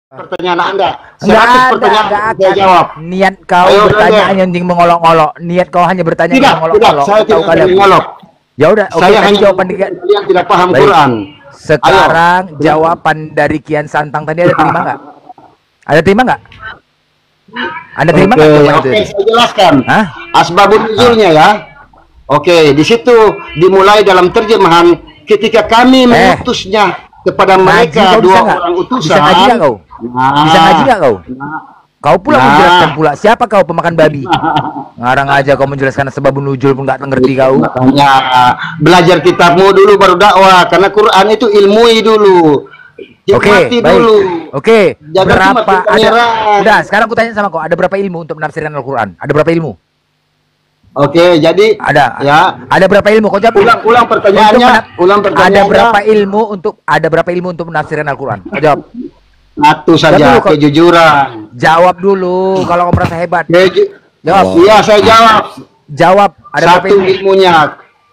Pertanyaan Anda. Enggak 100 ada, pertanyaan enggak saya akan. jawab. Niat kau Ayo, bertanya Anda. hanya untuk mengolok-olok. Niat kau hanya bertanya Tidak, mengolok-olok. saya Tahu tidak kalian. mengolok. Ya udah, oke, Saya tadi hanya jawaban kalian tidak paham Baik. Quran. Sekarang Ayo. jawaban dari Kian Santang tadi ada terima nggak? Ada terima nggak? Anda terima nggak jawaban itu? Oke, saya jelaskan. Hah? Asbabun nuzulnya ya. Oke, di situ dimulai dalam terjemahan ketika kami mengutusnya kepada mereka kau bisa dua nggak? orang utusan. Bisa ngaji nggak kau? Bisa ngaji nggak kau? Kau pula menjelaskan pula. Siapa kau pemakan babi? Ngarang aja kau menjelaskan sebabun nuzul pun nggak ngerti kau. Makanya belajar kitabmu dulu baru dakwah, karena Quran itu ilmui dulu. Oke, Hikmati baik. dulu. Oke, Jangan cuma berapa ada? pameran. Udah, sekarang aku tanya sama kau, ada berapa ilmu untuk menafsirkan Al-Quran? Ada berapa ilmu? Oke, jadi Ada. ya. Ada berapa ilmu? Kau jawab. Ulang pertanyaannya. Ulang pertanyaannya. Ada berapa ilmu untuk menafsirkan Al-Quran? Kau jawab. Satu saja, Jawab dulu, kejujuran. Jawab dulu kalau kau merasa hebat. Jawab. Iya, saya jawab. Jawab. Ada berapa Satu ilmu? ilmunya.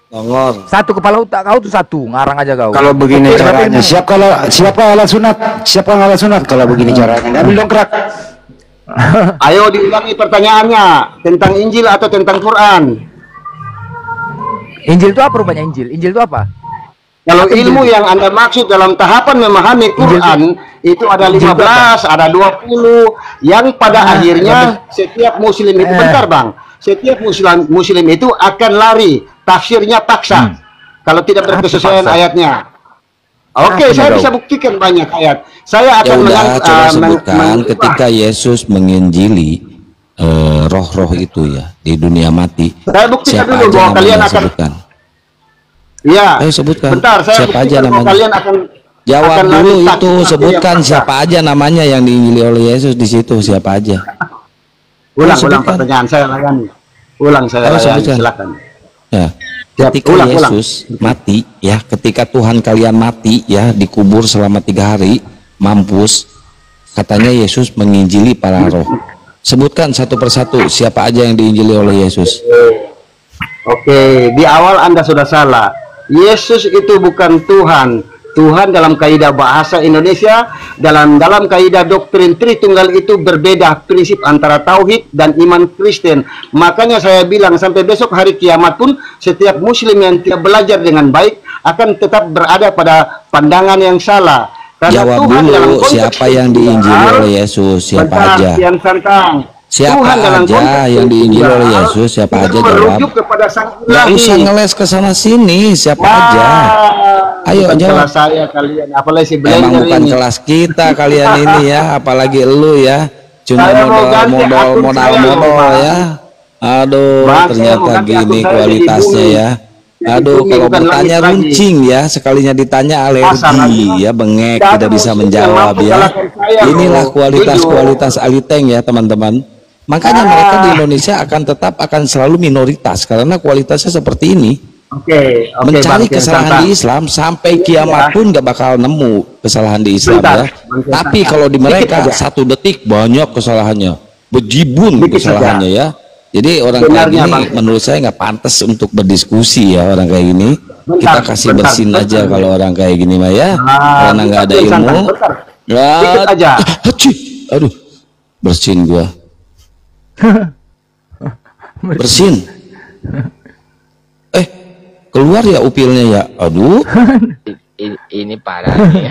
Tongor. Satu kepala otak kau tuh satu, ngarang aja kau. Kalau begini Oke, berapa caranya, ilmu? siapa alat sunat? Siapa alat sunat kalau begini caranya? Ambil dongkrak. Ayo diulangi pertanyaannya tentang Injil atau tentang Quran. Injil itu apa rupanya Injil? Injil itu apa? Kalau Apa ilmu Injil? yang Anda maksud dalam tahapan memahami Quran itu ada Injil itu 15, ada 20 yang pada akhirnya setiap muslim itu bentar Bang. Setiap muslim itu akan lari, tafsirnya paksa. Kalau tidak berkesesuaian paksa? ayatnya. Oke, Apa saya dong? bisa buktikan banyak ayat. Saya Ya akan udah, coba sebutkan mengubah. ketika Yesus menginjili roh-roh itu ya di dunia mati. Saya buktikan Siapa dulu aja bahwa kalian namanya akan. sebutkan? Iya. Ayo sebutkan. Bentar, saya Siapa aja buktikan bahwa namanya? kalian akan. Jawab akan dulu lari itu, tafsir sebutkan yang paksa. siapa aja namanya yang diinjili oleh Yesus di situ, siapa aja. Ulang sebutkan. pertanyaan saya layani. Ulang saya Ayo layani, sebutkan. silakan. Ya. Siap, Ketika ulang. Yesus mati, ya, ketika Tuhan kalian mati, ya, dikubur selama 3 hari, mampus, katanya Yesus menginjili para roh. Sebutkan satu persatu siapa aja yang diinjili oleh Yesus. Oke, di awal Anda sudah salah. Yesus itu bukan Tuhan. Tuhan dalam kaidah bahasa Indonesia, dalam kaidah doktrin Tritunggal itu berbeda prinsip antara tauhid dan iman Kristen. Makanya saya bilang sampai besok hari kiamat pun setiap muslim yang tidak belajar dengan baik akan tetap berada pada pandangan yang salah. Karena Jawab Tuhan dalam dulu konteks siapa yang diinjili Tritunggal, oleh Yesus, siapa bentar, aja. Kian Santang. Siapa Tuhan dalam aja konteks yang diinjili oleh Tritunggal Yesus, siapa tidak aja jawab. merujuk kepada Sang Nggak Ilahi. usah ngeles ke sana sini, siapa aja. Ayo, bukan jawab. kelas saya kalian, apalagi si Emang Blender bukan ini. kelas kita kalian ini ya, apalagi lu ya. Cuma Saya mau ganti akun saya, modal Bang. ya. Aduh, Bang, saya mau ternyata ganti akun gini saya kualitasnya jadi ya. bumi. Aduh, Bumi kalau bukan bertanya langit lagi. runcing ya, sekalinya ditanya Pasar alergi lagi. ya, bengek, Dan tidak bisa musuh yang menjawab mampu ya. kalahkan saya, Inilah loh. kualitas Aliteng ya, teman-teman. Makanya mereka di Indonesia akan selalu minoritas karena kualitasnya seperti ini. Oke, Mencari Bang Kian kesalahan Santang. di Islam sampai kiamat pun nggak bakal nemu kesalahan di Islam Bentar, ya. Bang Kian Tapi Santang. kalau di mereka Dikit aja. 1 detik banyak kesalahannya, bejibun Dikit kesalahannya ya. Jadi orang kayak Benarnya, gini Bang. menurut saya nggak pantas untuk berdiskusi ya, orang kayak gini. Bentar, Kita kasih bentar, bersin bentar. aja kalau orang kayak gini mah ya, karena nggak ada Kian ilmu. Santang, bentar. Ya, Dikit aja. haci. Aduh, bersin gua. Bersin. Keluar ya upilnya ya. Aduh. Ini parah nih.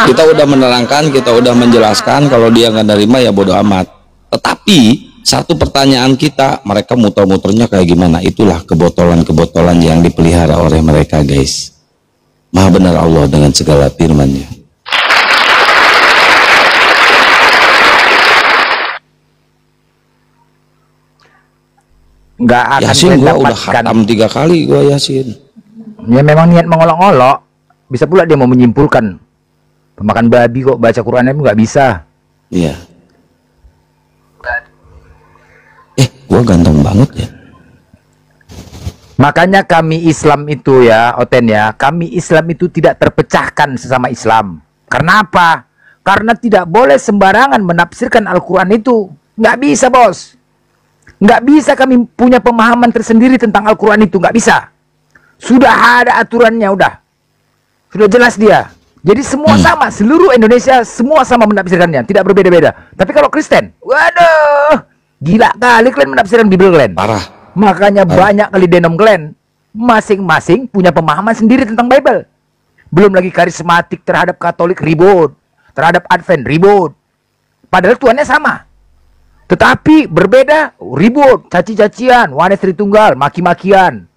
Kita udah menerangkan, kita udah menjelaskan, kalau dia nggak nerima ya bodo amat. Tetapi satu pertanyaan kita, mereka muter-muternya kayak gimana? Itulah kebotolan-kebotolan yang dipelihara oleh mereka, guys. Maha benar Allah dengan segala firman-Nya. Nggak akan Yasin kalian gua udah dapatkan. khatam 3 kali gua Yasin. Ya memang niat mengolok-olok. Bisa pula dia mau menyimpulkan. Pemakan babi kok baca Qurannya nggak bisa. Iya. Gua ganteng banget ya. Makanya kami Islam itu ya, Oten ya, kami Islam itu tidak terpecahkan sesama Islam. Karena apa? Karena tidak boleh sembarangan menafsirkan Al-Quran itu. Nggak bisa, bos. Nggak bisa kami punya pemahaman tersendiri tentang Al-Quran itu. Nggak bisa. Sudah ada aturannya, udah. Sudah jelas dia. Jadi semua sama, seluruh Indonesia semua sama menafsirkannya, tidak berbeda-beda. Tapi kalau Kristen, waduh, gila kali kalian menafsirkan Bible kalian. Parah. Makanya banyak kali denom kalian masing-masing punya pemahaman sendiri tentang Bible. Belum lagi karismatik terhadap Katolik ribut, terhadap Advent ribut. Padahal Tuhannya sama. Tetapi berbeda, ribut, caci-cacian, Yohanes Tritunggal, maki-makian.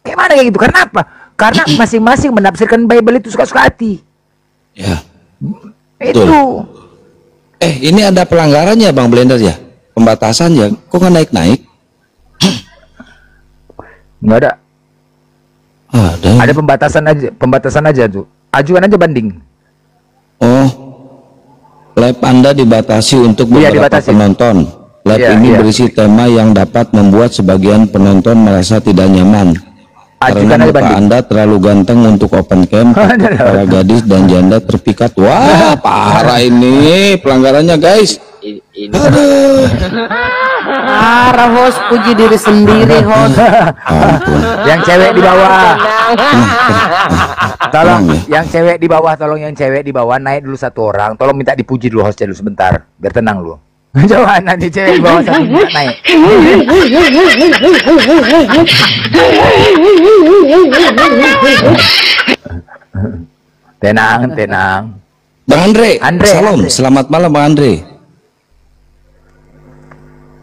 Kayak mana kayak gitu? Karena apa? Karena masing-masing menafsirkan Bible itu suka-suka hati. Ya. Itu. Ini ada pelanggarannya Bang Blender ya? Pembatasan ya? Kok nggak naik-naik? Nggak ada. Ada. Ada pembatasan aja tuh. Ajukan aja banding. Oh, live Anda dibatasi untuk beberapa penonton. Live ini berisi tema yang dapat membuat sebagian penonton merasa tidak nyaman. Karena muka Anda terlalu ganteng untuk open cam, para gadis dan janda terpikat. Wah, parah ini pelanggarannya guys. Aduh. Parah host, puji diri sendiri host. Ampun. Yang cewek di bawah. Tolong yang cewek di bawah, yang cewek di bawah naik dulu satu orang. Tolong minta dipuji dulu hostnya dulu sebentar, biar tenang lu. Coba nanti cewek di bawah satu minta naik. Tenang. Bang Andre, salam. Selamat malam Bang Andre.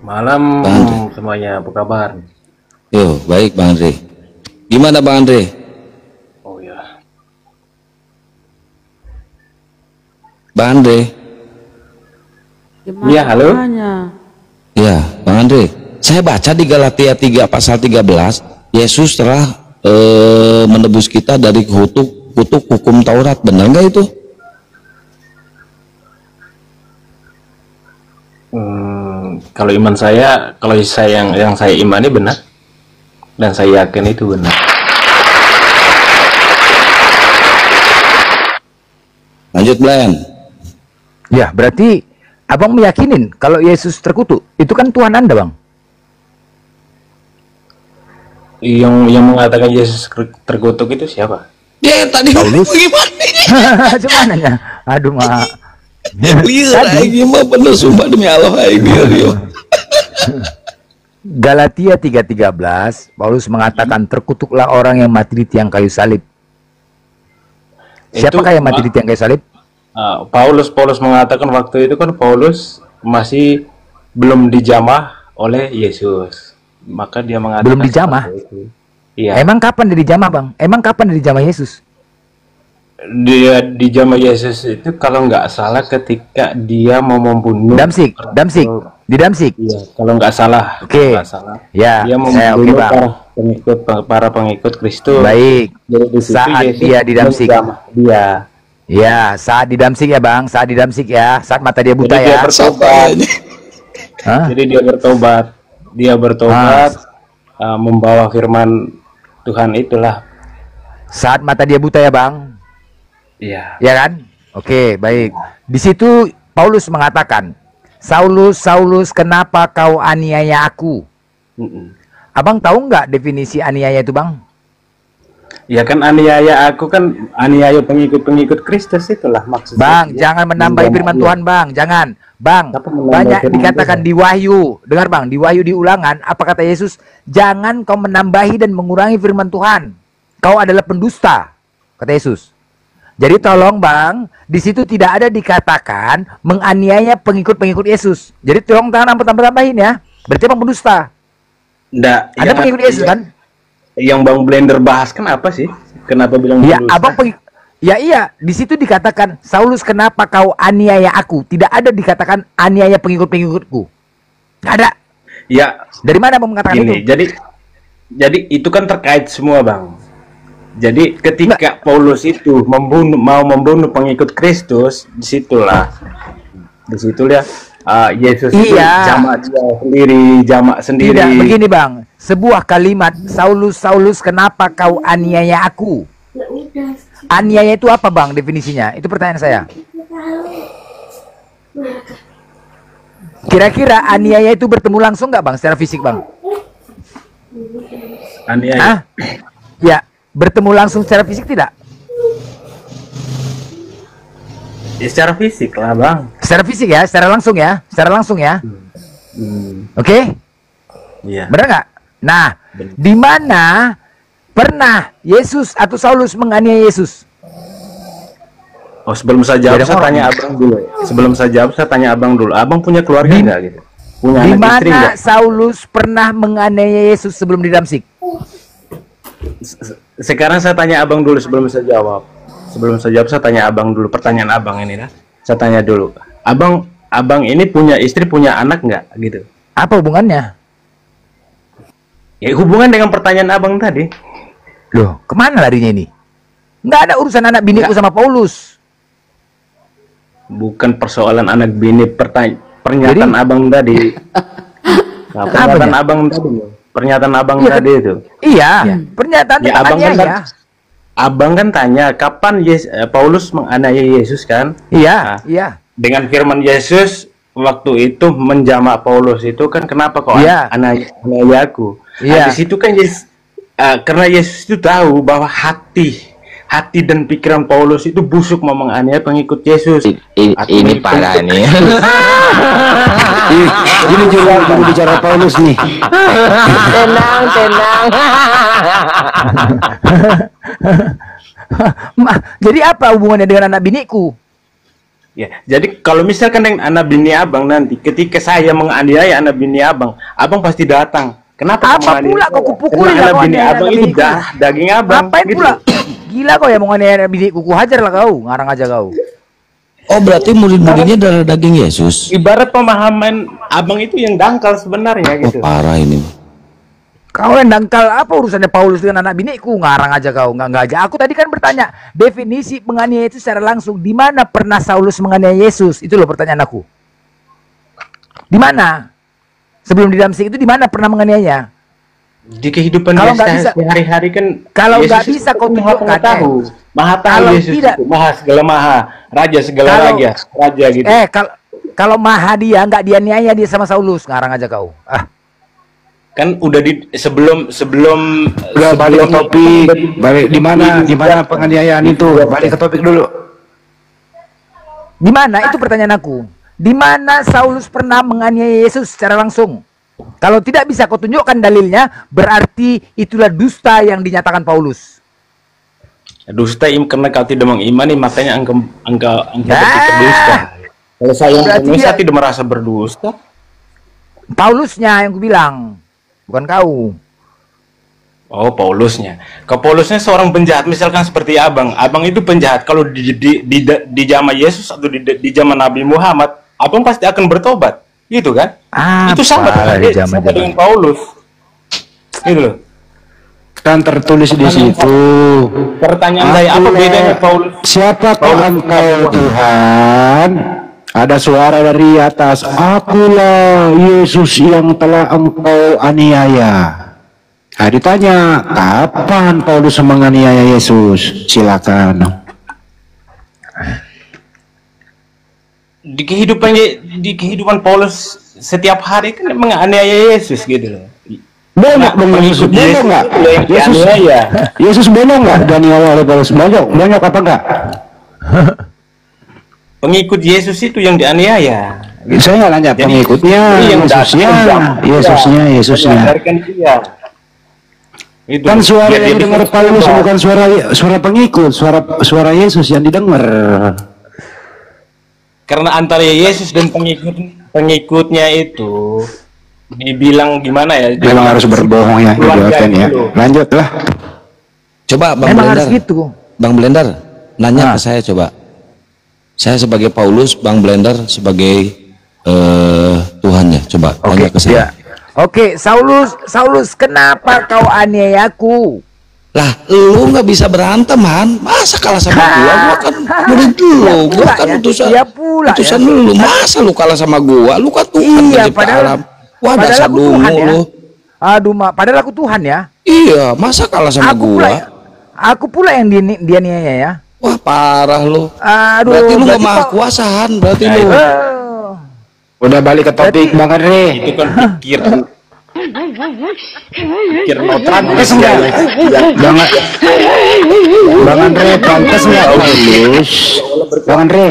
Malam semuanya, apa kabar? Yo, baik Bang Andre. Gimana Bang Andre? Oh ya. Bang Andre. Iya, halo. Ya, Bang Andre. Saya baca di Galatia 3 pasal 13, Yesus telah menebus kita dari kutuk hukum Taurat. Benar nggak itu? Kalau iman saya, yang saya imani benar, dan saya yakin itu benar. Lanjut Blen. Ya, berarti abang meyakinin kalau Yesus terkutuk, itu kan Tuhan Anda, Bang. Yang mengatakan Yesus terkutuk itu siapa? Ya tadi Paulus. Gimana? Cuma nanya. Aduh, Mak. Tadi mah bener sumpah demi Allah Galatia 3:13, Paulus mengatakan terkutuklah orang yang mati di tiang kayu salib. Siapakah yang mati di tiang kayu salib? Paulus mengatakan waktu itu kan Paulus masih belum dijamah oleh Yesus. Maka dia mengatakan belum dijamah. Iya. Emang kapan dia dijamah, Bang? Emang kapan dia dijamah Yesus? Dia dijamah Yesus itu kalau nggak salah ketika dia mau membunuh Damsik di Damsik. Iya, kalau nggak salah. Oke. Ya, dia membunuh para pengikut Kristus. Baik. Jadi saat dia di Damsik. Dia. Ya, saat di Damsik ya, Bang. Saat di Damsik ya. Saat mata dia buta. Jadi ya. Dia bertobat. Jadi dia bertobat. Membawa firman Tuhan itulah. Saat mata dia buta ya, Bang. Iya. Ya kan? Oke, baik. Di situ Paulus mengatakan, Saulus, Saulus, kenapa kau aniaya aku? Abang tahu nggak definisi aniaya itu, Bang? Ya kan aniaya aku kan aniaya pengikut Kristus itulah maksudnya. Bang, jangan menambahi firman Tuhan, Bang. Jangan. Bang, banyak dikatakan di Wahyu. Dengar, Bang, di Wahyu di Ulangan, apa kata Yesus? Jangan kau menambahi dan mengurangi firman Tuhan. Kau adalah pendusta, kata Yesus. Jadi tolong, Bang, di situ tidak ada dikatakan menganiaya pengikut-pengikut Yesus. Jadi tolong tambahin ya. Berarti Bang pendusta. Nggak, ada pengikut Yesus kan? Yang Bang Blender bahas kenapa sih? Kenapa bilang ya, pendusta? Abang ya iya, di situ dikatakan Saulus kenapa kau aniaya aku? Tidak ada dikatakan aniaya pengikut-pengikutku. Nggak ada. Ya. Dari mana Bang mengatakan ini, itu? Jadi itu kan terkait semua, Bang. Jadi ketika Paulus itu mau membunuh pengikut Kristus, disitulah Yesus itu jamak sendiri. Tidak, begini Bang, sebuah kalimat Saulus, Saulus, kenapa kau aniaya aku? Aniaya itu apa, Bang, definisinya? Itu pertanyaan saya. Kira-kira aniaya itu bertemu langsung nggak, Bang, secara fisik, Bang? Aniaya. Ya. Bertemu langsung secara fisik tidak? Ya, secara fisik lah bang. Secara fisik ya, secara langsung ya, secara langsung ya. Oke? Iya. Benar nggak? Nah, di mana pernah Yesus atau Saulus menganiaya Yesus? Oh, sebelum saya jawab, Beda saya orang. tanya abang dulu. Ya. Sebelum saya jawab, saya tanya abang dulu. Abang punya keluarga nggak gitu? Punya Di anak istri mana nggak? Saulus pernah menganiaya Yesus sebelum di Damsik? Sekarang saya tanya abang dulu sebelum saya jawab. Sebelum saya jawab, saya tanya abang dulu. Pertanyaan abang ini dah. Saya tanya dulu. Abang ini punya istri, punya anak nggak gitu? Apa hubungannya? Ya hubungan dengan pertanyaan abang tadi. Loh, kemana larinya ini? Nggak ada urusan anak biniku sama Paulus. Bukan persoalan anak bini, pernyataan Jadi- abang tadi. Nah, pernyataan Apanya? abang tadi. Pernyataan abang Iya, tadi itu. Iya, pernyataan Ya, tentang abang kan, aniaya. abang kan tanya kapan Paulus menganiaya Yesus kan? Iya, Nah, iya. dengan firman Yesus waktu itu menjamak Paulus itu kan kenapa kok Iya. aniaya aku? Iya. Nah, di situ kan karena Yesus itu tahu bahwa hati dan pikiran Paulus itu busuk mau menganiaya pengikut Yesus. Ini parah nih. Ini juga yang bicara Paulus nih. Tenang, tenang. Jadi apa hubungannya dengan anak biniku? Ya, jadi kalau misalkan dengan anak bini abang nanti, ketika saya menganiaya anak bini abang pasti datang. Kenapa Apa kamu pula menganiaya kau saya? kupukulin Karena lah anak kau bini aniaya abang anak itu biniku. daging abang. Ngapain gitu. pula? Gila kau ya mau nganiaya anak biniku, ku hajar lah kau, ngarang aja kau. Oh, berarti murid-muridnya adalah daging Yesus. Ibarat pemahaman abang itu yang dangkal sebenarnya Oh, gitu. parah ini. Kau yang dangkal, apa urusannya Paulus dengan anak biniku? Ngarang aja kau, nggak aja. Aku tadi kan bertanya definisi penganiaya itu secara langsung. Di mana pernah Saulus menganiaya Yesus? Itu loh pertanyaan aku. Di mana? Sebelum di Damsik itu di mana pernah menganiaya? Di kehidupan Kalau dia nggak bisa- sehari-hari kan kalau Yesus nggak itu bisa kau maha tunjukkan, pengetahu. Maha tahu Kalau Yesus tidak- itu, maha segala maha, raja segala Kalau- raja gitu. Kalau maha dia nggak dianiaya dia sama Saulus, ngarang aja kau. Kan udah sebelum Udah balik ke topik. Balik di mana penganiayaan itu? Balik ke topik dulu. Di mana? Itu pertanyaan aku. Di mana Saulus pernah menganiaya Yesus secara langsung? Kalau tidak bisa kau tunjukkan dalilnya, berarti itulah dusta yang dinyatakan Paulus. dusta karena kau tidak mengimani, makanya engkau Nah. berpikir dusta. Kalau saya Berarti saya dia- tidak merasa berdusta. Paulusnya yang ku bilang, bukan kau. Oh, Paulusnya. Kalau Paulusnya seorang penjahat, misalkan seperti abang itu penjahat. Kalau di zaman Yesus atau di zaman Nabi Muhammad, abang pasti akan bertobat, gitu kan? Itu sama Apa di sama zaman-zaman? dengan Paulus. Itu loh. Kan tertulis di situ. Pertanyaan saya, apa bedanya Paulus? Siapakah engkau Tuhan? Ada suara dari atas. Akulah Yesus yang telah engkau aniaya. Nah, ditanya, kapan Paulus menganiaya Yesus? Silakan. Di kehidupan Paulus setiap hari kan menganiaya Yesus gitu loh. Banyak dong Yesus. Banyak nggak? Yesus, Yesus banyak nggak dianiaya oleh Paulus? Banyak apa enggak? Pengikut Yesus itu yang dianiaya. Saya nggak nanya Jadi, pengikutnya, yang Yesusnya. Mengajarkan dia. Itu. Kan suara Biar dia yang didengar bisa Paulus berubah. bukan suara pengikut, suara Yesus yang didengar. Karena antara Yesus dan pengikutnya itu dibilang gimana ya? Memang harus berbohong ya, Keluarga idioten ya. gitu. Lanjutlah. Coba Bang Memang harus Blender. gitu. Bang Blender, nanya ke saya coba. Saya sebagai Paulus, Bang Blender sebagai Tuhannya. Coba tanya ke saya. Oke, Saulus, kenapa kau aniayaku? Lah, lu nggak bisa berantem, Han. Masa kalah sama gua kan murid lu, gua kan ya. utusan, Iya pula ya. utusan lu. Masa lu kalah sama gua? Lu kan Tuhan Iya, pencipta padahal- alam. Wah, padahal dasar aku dungu Tuhan ya. lu. Aduh, padahal aku Tuhan ya. Iya, masa kalah sama gua? Aku pula yang dianiaya ya. Wah, parah lu. Aduh, Berarti lu nggak maha kau- kuasa, Han. Berarti lu. Udah balik ke topik Bang Andre. Itu kan pikir Pantes enggak? Bang Andre, pantes enggak Paulus? Bang Andre,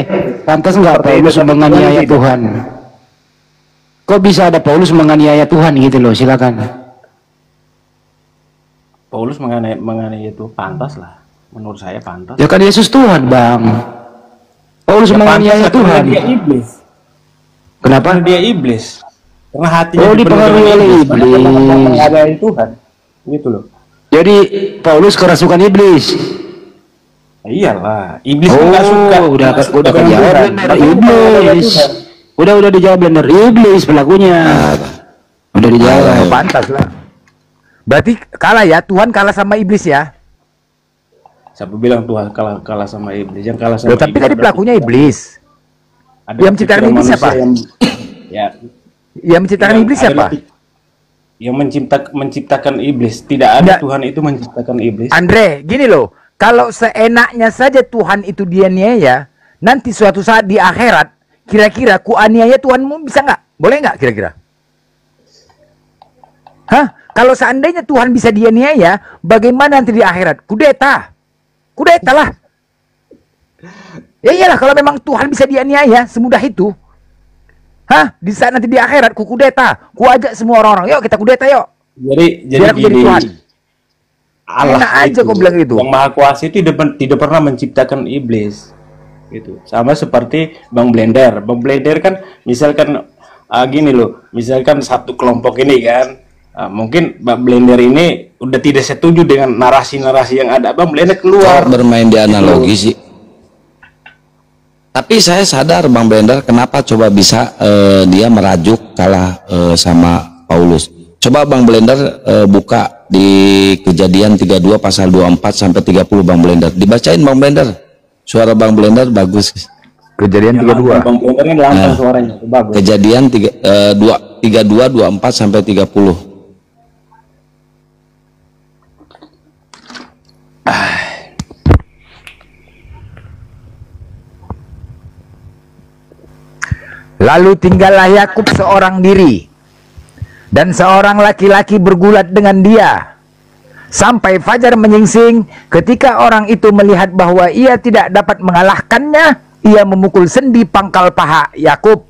pantas nggak Paulus menganiaya Tuhan? Kok bisa ada Paulus menganiaya Tuhan gitu loh? Silakan. Paulus mengenai itu pantas lah, menurut saya pantas. Ya kan Yesus Tuhan, Bang. Paulus menganiaya Tuhan. Dia iblis. Kenapa? Karena dia iblis. Karena hatinya dipengaruhi oleh iblis. Menganiaya Tuhan. Gitu loh. Jadi Paulus kerasukan iblis. Iyalah, iblis nggak suka. Udah dijawab benar, iblis. Udah dijawab benar, iblis pelakunya. Udah dijawab. Pantas lah. Berarti kalah ya, Tuhan kalah sama iblis ya. Siapa bilang Tuhan kalah sama iblis? Yang kalah sama Loh, tapi iblis tadi pelakunya iblis. Yang menciptakan iblis siapa? Yang menciptakan iblis siapa? Yang menciptakan iblis. Tidak ada Tuhan itu menciptakan iblis. Andre, gini loh. Kalau seenaknya saja Tuhan itu dianiaya, nanti suatu saat di akhirat, kira-kira ku aniaya Tuhanmu bisa nggak? Boleh nggak kira-kira? Hah? Kalau seandainya Tuhan bisa dianiaya, bagaimana nanti di akhirat? Kudeta. Kudeta lah. Ya iyalah, kalau memang Tuhan bisa dianiaya semudah itu. Hah? Di saat nanti di akhirat, ku kudeta. Ku ajak semua orang-orang, yuk kita kudeta yuk. Jadi biar aku jadi Tuhan. Allah enak aja kok bilang gitu. Yang Maha Kuasa itu tidak pernah menciptakan iblis. Gitu. Sama seperti Bang Blender. Bang Blender kan misalkan gini loh, misalkan satu kelompok ini kan, mungkin Bang Blender ini udah tidak setuju dengan narasi-narasi yang ada. Bang Blender keluar. Bermain di analogi sih. Tapi saya sadar Bang Blender kenapa coba bisa dia merajuk kalah sama Paulus. Coba Bang Blender buka di Kejadian 32 pasal 24 sampai 30 Bang Blender. Dibacain Bang Blender. Suara Bang Blender bagus. Kejadian 32. Bang Blender ini lantang suaranya, bagus. Kejadian 32 24 sampai 30. Lalu tinggallah Yakub seorang diri, dan seorang laki-laki bergulat dengan dia, sampai fajar menyingsing. Ketika orang itu melihat bahwa ia tidak dapat mengalahkannya, ia memukul sendi pangkal paha Yakub,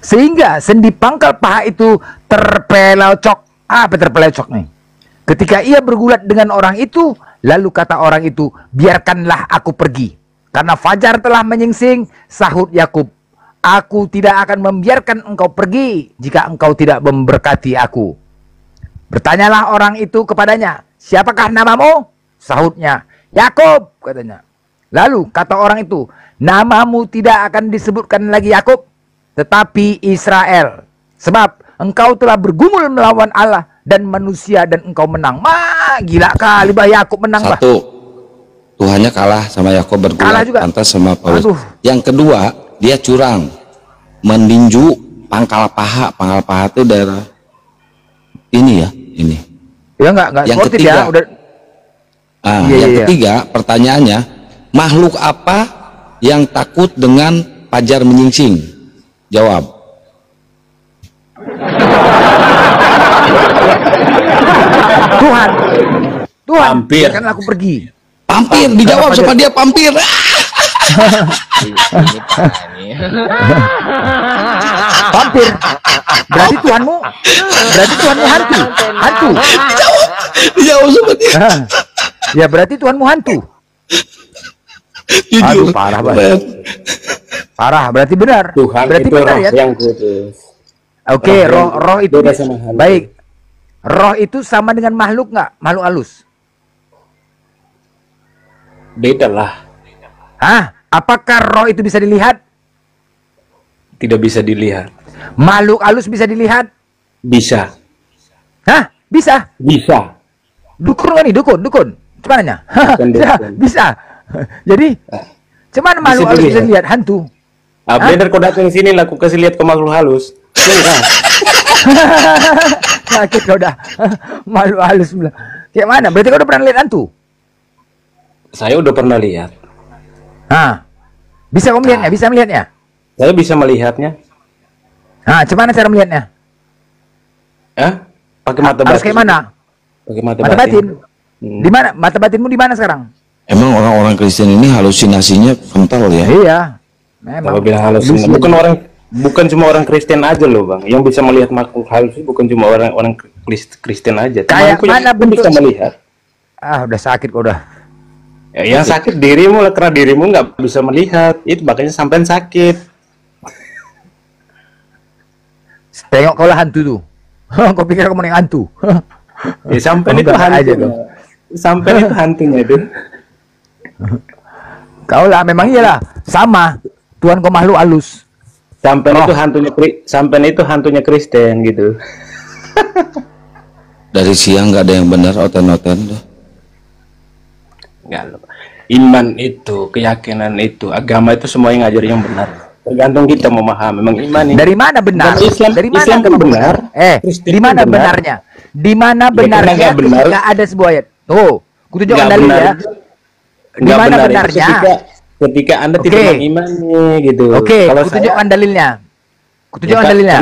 sehingga sendi pangkal paha itu terpelecok. Apa terpelecok nih? Ketika ia bergulat dengan orang itu, lalu kata orang itu, biarkanlah aku pergi, karena fajar telah menyingsing. Sahut Yakub, aku tidak akan membiarkan engkau pergi jika engkau tidak memberkati aku. Bertanyalah orang itu kepadanya, siapakah namamu? Sahutnya, Yakub, katanya. Lalu kata orang itu, namamu tidak akan disebutkan lagi Yakub, tetapi Israel, sebab engkau telah bergumul melawan Allah dan manusia dan engkau menang. Gila kali bah Yakub menang bah. Satu, Tuhannya kalah sama Yakub bergulat, pantas sama Paulus. Aduh. Yang kedua, dia curang, meninju pangkal paha itu daerah ini ya, ini. Ya enggak yang sportif ketiga, ya, udah. Yang ketiga, pertanyaannya, makhluk apa yang takut dengan fajar menyingsing? Jawab. Tuhan. Pampir. Biarkan aku pergi. Pampir, dijawab sama dia pampir. Pampir. Berarti Tuhanmu hantu. Dijawab sama dia. Ya berarti Tuhanmu hantu. Jujur. Aduh, parah banget. Parah, berarti benar. Tuhan berarti itu benar roh ya. yang kudus. Oke, roh itu beda sama halus. baik. Roh itu sama dengan makhluk nggak? Makhluk halus. Beda lah. Hah? Apakah roh itu bisa dilihat? Tidak bisa dilihat. Makhluk halus bisa dilihat? Bisa. Hah? Bisa? Bisa. Dukun nggak nih? Dukun. Cumananya? Bisa. Jadi, cuman makhluk halus bisa dilihat? Hantu. Bener kau datang sini lah, aku kasih lihat ke makhluk halus. Sakit kau dah. Makhluk halus bilang. Kayak mana? Berarti kau udah pernah lihat hantu? Saya udah pernah lihat. Bisa kau melihatnya? Bisa melihatnya? Saya bisa melihatnya. Cuman cara melihatnya? Pakai mata batin. Harus kayak mana? Pakai mata batin. Di mana? Mata batinmu di mana sekarang? Emang orang-orang Kristen ini halusinasinya kental ya? Iya. Memang. Kalau bilang halusinasi, bukan cuma orang Kristen aja loh bang, yang bisa melihat makhluk halus itu bukan cuma orang Kristen aja. Kayak Temanku mana yang bentuk? bisa melihat. Ah, udah sakit kok udah. Ya, yang sakit dirimu lah, karena dirimu nggak bisa melihat, itu makanya sampean sakit. Tengok kau lah hantu tuh. Kau pikir kamu yang hantu? Ya sampean itu Enggak aja hantunya. dong. Sampean itu hantunya itu. Kau lah memang iyalah sama. Tuhan kau makhluk halus. Sampean itu hantunya Kristen gitu. Dari siang nggak ada yang benar, oten-oten tuh. Enggak loh. Iman itu, keyakinan itu, agama itu semua yang ngajar yang benar. Tergantung kita memahami. Memang iman ini. Dari mana benar? Islam, Dari mana Islam agama benar. di Kristen mana benar. benarnya? Di mana Ya, karena benarnya nggak benar. ketika ada sebuah ayat? Tuh, kutunjukkan Nggak dalil benar ya. itu- Di nggak mana benar itu benarnya? ketika Anda tidak Oke. mengimani gitu. Oke, Kalau kutunjukkan dalilnya. Kutunjukkan Ya, dalilnya.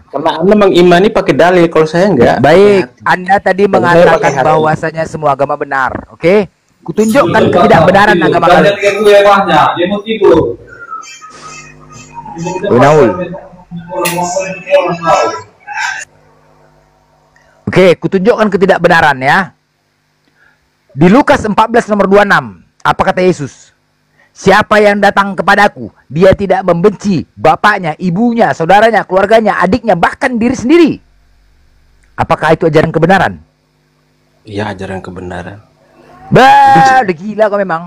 karena Anda mengimani pakai dalil, kalau saya enggak. Baik, Anda tadi Kalau saya mengatakan pakai hati. bahwasanya semua agama benar. Oke? Kutunjukkan ketidakbenaran agama kalian. Naul. Oke, kutunjukkan ketidakbenaran ya. Di Lukas 14 nomor 26, apa kata Yesus? Siapa yang datang kepadaku, dia tidak membenci bapaknya, ibunya, saudaranya, keluarganya, adiknya, bahkan diri sendiri. Apakah itu ajaran kebenaran? Iya, ajaran kebenaran. Bah, udah gila kau memang.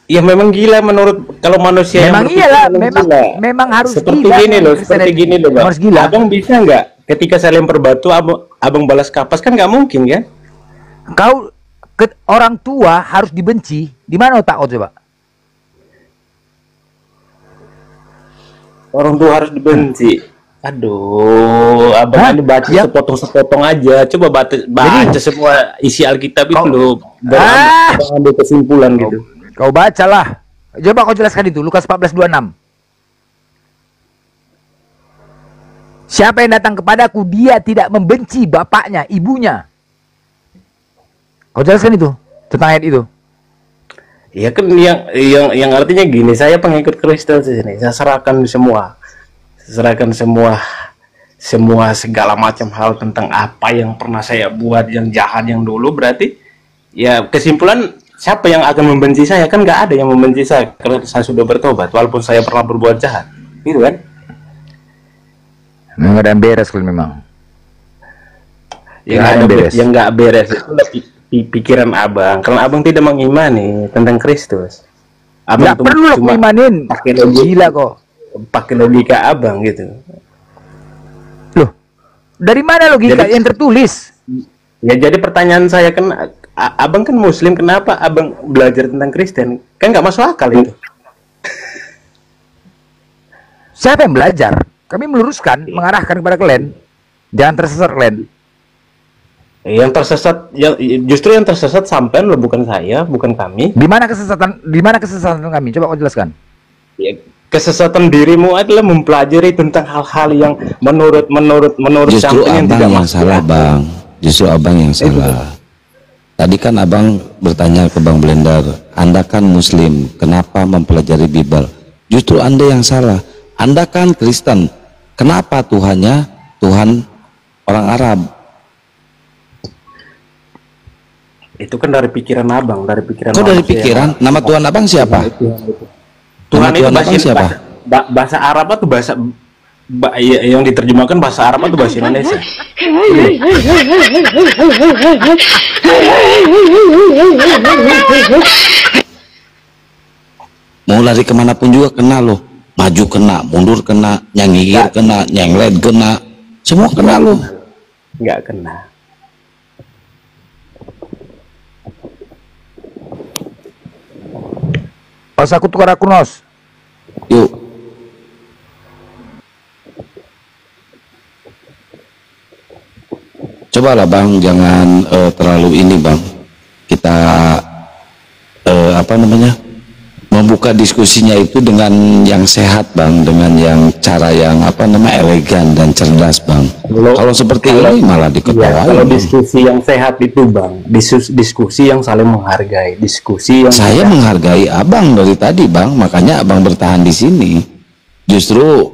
Ya memang gila menurut kalau manusia Memang yang berpikir iyalah, memang memang harus seperti gila. gini loh, Kristen seperti itu. gini loh, Bang. Harus gila. Abang bisa nggak ketika saya lempar batu, abang balas kapas, kan nggak mungkin kan? Kau orang tua harus dibenci. Di mana otak kau coba? Orang tua harus dibenci. Aduh, abang Hah? ini baca Ya. sepotong-sepotong aja. Coba baca semua isi Alkitab itu loh. Ah! Baru ambil kesimpulan gitu. Kau bacalah. Coba kau jelaskan itu Lukas 14:26. Siapa yang datang kepadaku, dia tidak membenci bapaknya, ibunya. Kau jelaskan itu tentang ayat itu. Ya kan yang artinya gini, saya pengikut Kristen di sini. Saya serahkan semua. Serahkan semua segala macam hal tentang apa yang pernah saya buat yang jahat yang dulu, berarti ya kesimpulan siapa yang akan membenci saya? Kan nggak ada yang membenci saya karena saya sudah bertobat walaupun saya pernah berbuat jahat. Gitu kan? Memang ada yang beres kalau memang. Yang nggak beres itu pikiran abang. Kalau abang tidak mengimani tentang Kristus, abang Nggak perlu lo imanin. pakai logika, Gila kok. pakai logika abang gitu. Loh, dari mana logika Jadi- yang tertulis? Ya jadi pertanyaan saya kan, abang kan Muslim, kenapa abang belajar tentang Kristen? Kan nggak masuk akal itu. Siapa yang belajar? Kami meluruskan, mengarahkan kepada kalian. Jangan tersesat kalian. Yang tersesat, justru yang tersesat sampean lo, bukan saya, bukan kami. Di mana kesesatan kami? Coba kau jelaskan. Ya, kesesatan dirimu adalah mempelajari tentang hal-hal yang menurut Justru sampean yang abang tidak yang masuk salah, akal. Bang. Justru abang yang salah. Tadi kan abang bertanya ke Bang Blender, Anda kan Muslim, kenapa mempelajari Bible? Justru Anda yang salah. Anda kan Kristen, kenapa Tuhannya Tuhan orang Arab? Itu kan dari pikiran abang, dari pikiran. Kok dari manusia. pikiran? Nama Tuhan abang siapa? Tuhan Nama itu Tuhan bahasa, abang siapa? bahasa Arab atau bahasa yang diterjemahkan bahasa Arab atau bahasa Indonesia? Mau lari kemanapun juga kena loh. Maju kena, mundur kena, nyangigir kena, nyenglet kena, semua kena loh. Nggak kena. Pas aku tukar akun, Nos. Yuk. Cobalah Bang, jangan terlalu ini Bang. Kita apa namanya? membuka diskusinya itu dengan yang sehat Bang, dengan yang cara yang elegan dan cerdas Bang. Kalau seperti ini malah diketawain. Kalau diskusi yang sehat itu Bang, diskusi yang saling menghargai, diskusi yang saya menghargai Abang dari tadi Bang, makanya Abang bertahan di sini. Justru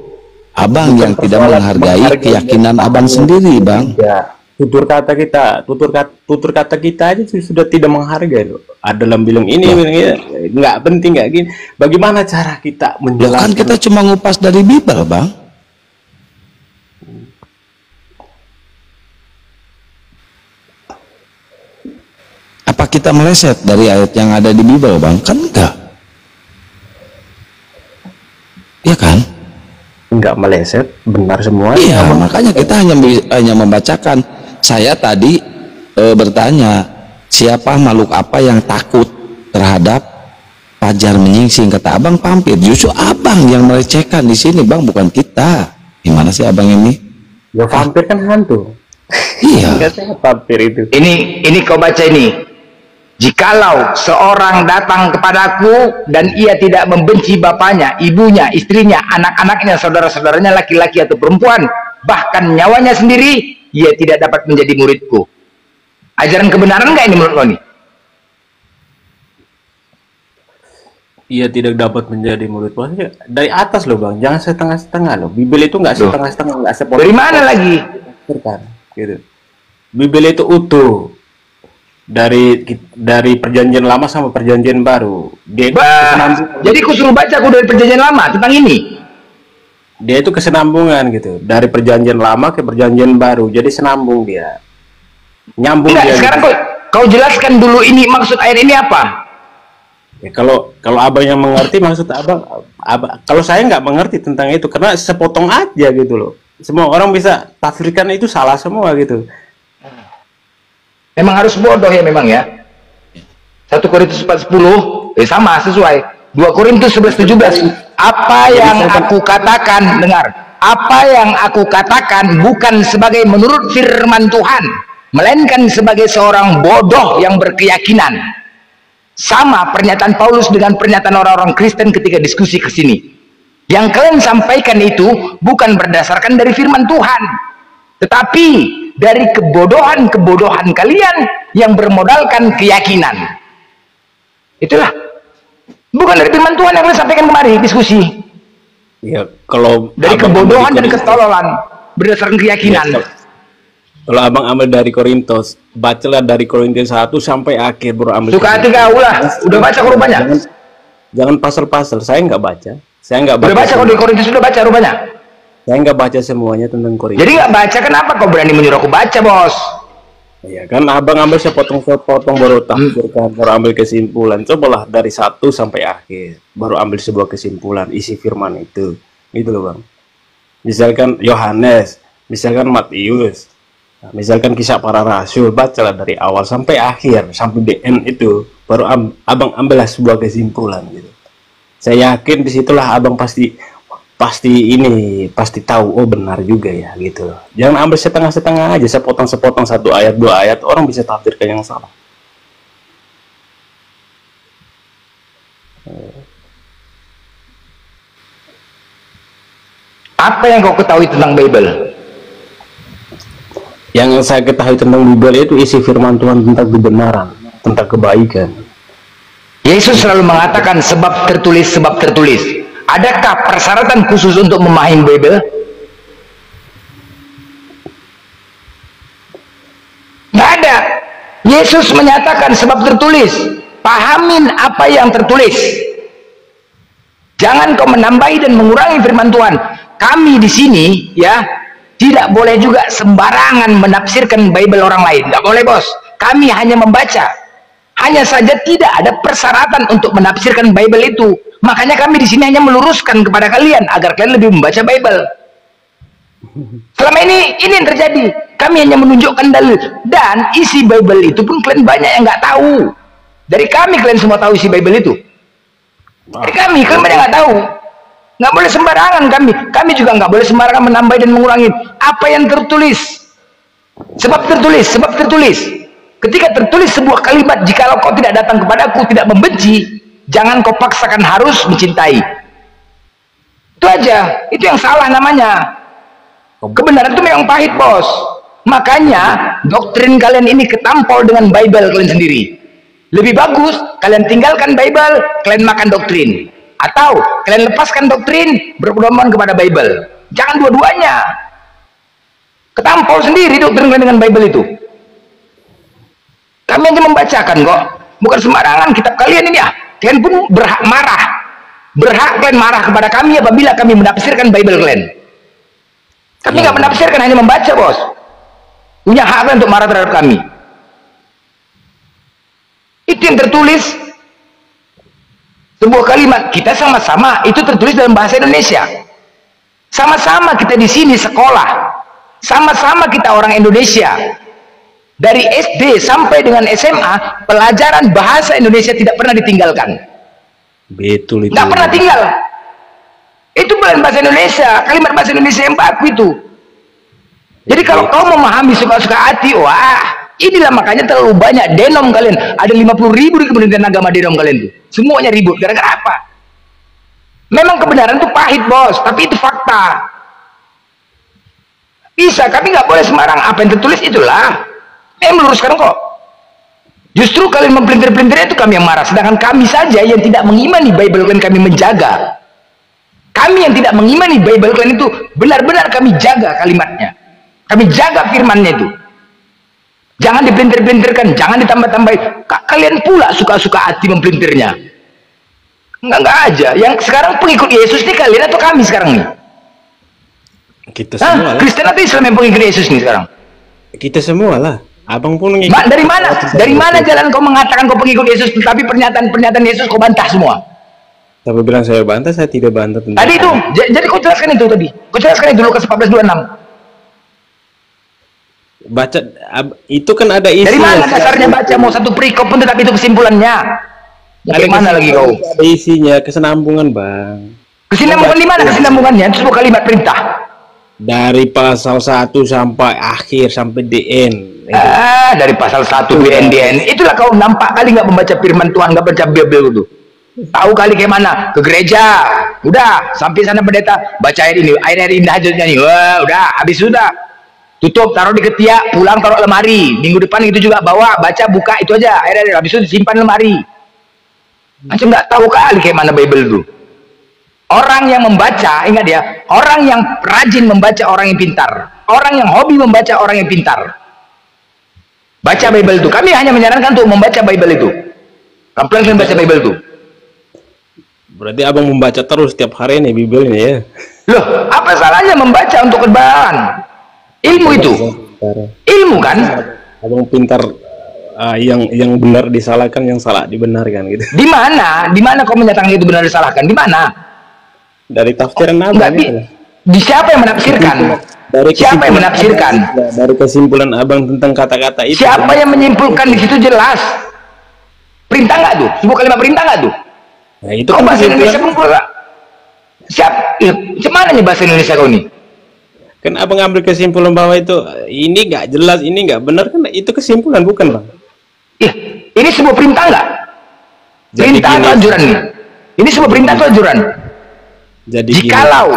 Abang yang tidak menghargai keyakinan Abang sendiri Bang. Ya, tutur kata kita aja sudah tidak menghargai loh. Ada dalam bilang ini, nggak penting, nggak gini. Bagaimana cara kita menjelaskan? Kan kita cuma ngupas dari Bible Bang. Apa kita meleset dari ayat yang ada di Bible Bang? Kan enggak. Ya kan? Enggak meleset, benar semua. Iya, makanya kita hanya membacakan. Saya tadi bertanya, siapa makhluk apa yang takut terhadap fajar menyingsing? Kata Abang vampir. Justru Abang yang melecehkan di sini Bang, bukan kita. Gimana sih Abang ini? Ya vampir kan hantu. Iya. Enggak sehat vampir itu. Ini kau baca ini. Jikalau seorang datang kepadaku dan ia tidak membenci bapaknya, ibunya, istrinya, anak-anaknya, saudara-saudaranya laki-laki atau perempuan, bahkan nyawanya sendiri, ia tidak dapat menjadi muridku. Ajaran kebenaran nggak ini menurut kau nih? Ia tidak dapat menjadi murid. Maksudnya dari atas loh Bang, jangan setengah-setengah loh. Bible itu nggak setengah-setengah, nggak sepotong. Dari mana lagi? Gitu. Bible itu utuh. Dari perjanjian lama sama perjanjian baru. Jadi aku suruh baca aku dari perjanjian lama tentang ini. Dia itu kesenambungan gitu. Dari perjanjian lama ke perjanjian baru. Jadi senambung dia. Nyambung dia. Sekarang gitu. kau jelaskan dulu ini maksud ayat ini apa? Ya, kalau Abang yang mengerti maksud Abang, kalau saya nggak mengerti tentang itu karena sepotong aja gitu loh. Semua orang bisa tafsirkan itu salah semua gitu. Memang harus bodoh ya memang ya. 1 Korintus 4:10 sama sesuai. 2 Korintus 11:17. Apa yang aku katakan, dengar. Apa yang aku katakan bukan sebagai menurut firman Tuhan, melainkan sebagai seorang bodoh yang berkeyakinan. Sama pernyataan Paulus dengan pernyataan orang-orang Kristen ketika diskusi ke sini. Yang kalian sampaikan itu bukan berdasarkan dari firman Tuhan, tetapi dari kebodohan-kebodohan kalian yang bermodalkan keyakinan. Itulah. Bukan dari firman Tuhan yang kalian sampaikan kemarin diskusi. Ya, kalau dari kebodohan dan ketololan berdasarkan keyakinan. Ya, kalau Abang ambil dari Korintus, bacalah dari Korintus 1 sampai akhir baru ambil. Suka hati kau lah. Udah baca kau rupanya? Jangan pasal-pasal. Saya nggak baca. Udah baca kau di Korintus, sudah baca rupanya? Saya nggak baca semuanya tentang Korintus. Jadi nggak baca, kenapa kau berani menyuruh aku baca, bos? Ya kan Abang ambil sepotong-sepotong baru tafsirkan, baru ambil kesimpulan. Cobalah dari 1 sampai akhir, baru ambil sebuah kesimpulan isi firman itu. Gitu loh Bang. Misalkan Yohanes, misalkan Matius, misalkan kisah para rasul, bacalah dari awal sampai akhir, sampai DN itu, baru Abang ambillah sebuah kesimpulan gitu. Saya yakin disitulah Abang pasti tahu, oh benar juga ya gitu loh. Jangan ambil setengah-setengah aja, sepotong-sepotong 1 ayat 2 ayat, orang bisa tafsirkan yang salah. Apa yang kau ketahui tentang Bible? Yang saya ketahui tentang Bible itu isi firman Tuhan tentang kebenaran, tentang kebaikan. Yesus selalu mengatakan sebab tertulis, sebab tertulis. Adakah persyaratan khusus untuk memahami Bible? Nggak ada. Yesus menyatakan sebab tertulis. Pahamin apa yang tertulis. Jangan kau menambahi dan mengurangi firman Tuhan. Kami di sini ya tidak boleh juga sembarangan menafsirkan Bible orang lain. Nggak boleh bos. Kami hanya membaca. Hanya saja tidak ada persyaratan untuk menafsirkan Bible itu. Makanya kami di sini hanya meluruskan kepada kalian agar kalian lebih membaca Bible. Selama ini yang terjadi. Kami hanya menunjukkan dalil dan isi Bible itu pun kalian banyak yang nggak tahu. Dari kami kalian semua tahu isi Bible itu. Dari kalian banyak nggak tahu. Nggak boleh sembarangan kami. Kami juga nggak boleh sembarangan menambah dan mengurangi apa yang tertulis. Sebab tertulis, sebab tertulis. Ketika tertulis sebuah kalimat, jikalau kau tidak datang kepadaku, tidak membenci, Jangan kau paksakan harus mencintai. Itu aja. Itu yang salah namanya. Kebenaran itu memang pahit, bos. Makanya doktrin kalian ini ketampol dengan Bible kalian sendiri. Lebih bagus kalian tinggalkan Bible, kalian makan doktrin. Atau kalian lepaskan doktrin, berpedoman kepada Bible. Jangan dua-duanya. Ketampol sendiri doktrin kalian dengan Bible itu. Kami hanya membacakan kok. Bukan sembarangan kitab kalian ini ya. Kalian pun berhak marah. Berhak kalian marah kepada kami apabila kami menafsirkan Bible kalian. Kami nggak menafsirkan, hanya membaca, bos. Punya hak kalian untuk marah terhadap kami. Itu yang tertulis. Sebuah kalimat, kita sama-sama, itu tertulis dalam bahasa Indonesia. Sama-sama kita di sini sekolah. Sama-sama kita orang Indonesia. Dari SD sampai dengan SMA, pelajaran bahasa Indonesia tidak pernah ditinggalkan. Betul itu. Nggak pernah tinggal. Itu bukan bahasa Indonesia, kalimat bahasa Indonesia yang baku itu. Jadi kalau kau memahami suka-suka hati, wah, inilah makanya terlalu banyak denom kalian. Ada 50.000 di Kementerian Agama denom kalian tuh. Semuanya ribut. Gara-gara apa? Memang kebenaran itu pahit, bos, tapi itu fakta. Bisa, kami nggak boleh sembarang. Apa yang tertulis itulah. Meluruskan kok. Justru kalian mempelintir-pelintirnya itu kami yang marah. Sedangkan kami saja yang tidak mengimani Bible kalian, kami menjaga. Kami yang tidak mengimani Bible kalian itu benar-benar kami jaga kalimatnya. Kami jaga firmannya itu. Jangan dipelintir-pelintirkan, jangan ditambah-tambahin. Kalian pula suka-suka hati mempelintirnya. Enggak aja. Yang sekarang pengikut Yesus ini kalian atau kami sekarang nih? Kita semua lah. Kristen atau Islam yang pengikut Yesus nih sekarang? Kita semua lah. Abang pun Dari mana? Dari mana jalan kau mengatakan kau pengikut Yesus, tapi pernyataan-pernyataan Yesus kau bantah semua? Tapi bilang saya bantah, saya tidak bantah tentang Tadi itu, jadi kau jelaskan itu tadi. Kau jelaskan itu Lukas 14:26. baca itu kan ada isi. Dari mana dasarnya baca mau satu perikop pun tetapi itu kesimpulannya? Dari mana lagi kau? Ada isinya, kesenambungan, Bang. Kesinambungan di mana kesinambungannya? Itu sebuah kalimat perintah. Dari pasal 1 sampai akhir sampai DN. Dari pasal 1 DN. Itulah kau nampak kali nggak membaca firman Tuhan, nggak baca Bible itu. Tahu kali kayak mana? Ke gereja. Udah, sampai sana pendeta baca ayat ini, ayat indah aja nyanyi. Wah, udah, habis sudah. Tutup, taruh di ketiak, pulang taruh lemari. Minggu depan itu juga bawa, baca, buka itu aja. Ayat habis itu disimpan lemari. Macam nggak tahu kali kayak mana Bible itu. Orang yang membaca, ingat ya, orang yang rajin membaca orang yang pintar. Orang yang hobi membaca orang yang pintar. Baca Bible itu. Kami hanya menyarankan untuk membaca Bible itu. Kamu baca Bible itu. Berarti abang membaca terus setiap hari nih Bible ini ya? Loh, apa salahnya membaca untuk kebenaran? Ilmu itu. Ilmu kan? Abang pintar, yang benar disalahkan, yang salah dibenarkan gitu. Di mana? Di mana kau menyatakan itu benar disalahkan? Di mana? Dari tafsiran abang. Di siapa yang menafsirkan? Siapa yang menafsirkan? Dari kesimpulan abang tentang kata-kata itu. Siapa yang menyimpulkan di situ jelas? Perintah nggak tuh? Sebuah kalimat perintah nggak tuh? Nah, itu kau kan bahasa Indonesia pun pula. Cuman nih bahasa Indonesia kau nih? Kan abang ambil kesimpulan bahwa itu ini nggak jelas, ini nggak benar, kan itu kesimpulan bukan, Bang? Iya, ini sebuah perintah nggak? Perintah atau anjuran nih? Ini sebuah perintah atau anjuran? Jadi jikalau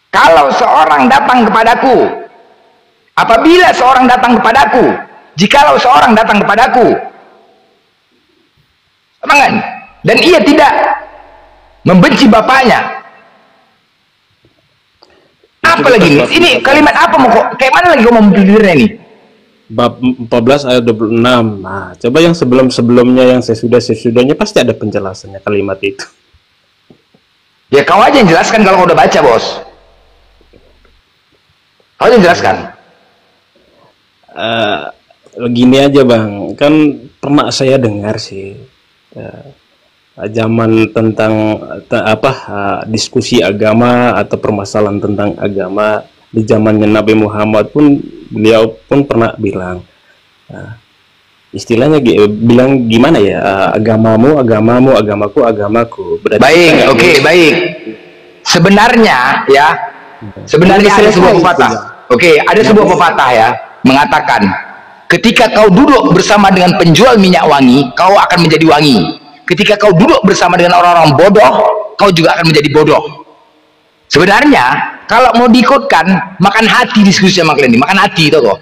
kalau seorang datang kepadaku, apabila seorang datang kepadaku, jikalau seorang datang kepadaku, semangat, dan ia tidak membenci bapaknya. Apa lagi nih? Ini kalimat apa mau kok? Kayak mana lagi kau mau mempelintirnya nih? Bab 14 ayat 26. Nah, coba yang sebelum-sebelumnya, yang sesudahnya pasti ada penjelasannya kalimat itu. Ya kau aja yang jelaskan kalau kau udah baca, bos. Kau aja yang jelaskan. Gini aja, Bang. Kan pernah saya dengar sih zaman tentang diskusi agama atau permasalahan tentang agama di zamannya Nabi Muhammad pun, beliau pun pernah bilang, istilahnya bilang gimana ya, agamamu agamamu, agamaku agamaku. Berarti baik, oke, baik. Sebenarnya ya, sebenarnya ada sebuah pepatah. Oke, ada sebuah pepatah ya mengatakan Ketika kau duduk bersama dengan penjual minyak wangi, kau akan menjadi wangi. Ketika kau duduk bersama dengan orang-orang bodoh, kau juga akan menjadi bodoh. Sebenarnya, kalau mau diikutkan, makan hati diskusi sama kalian ini. Makan hati itu kok.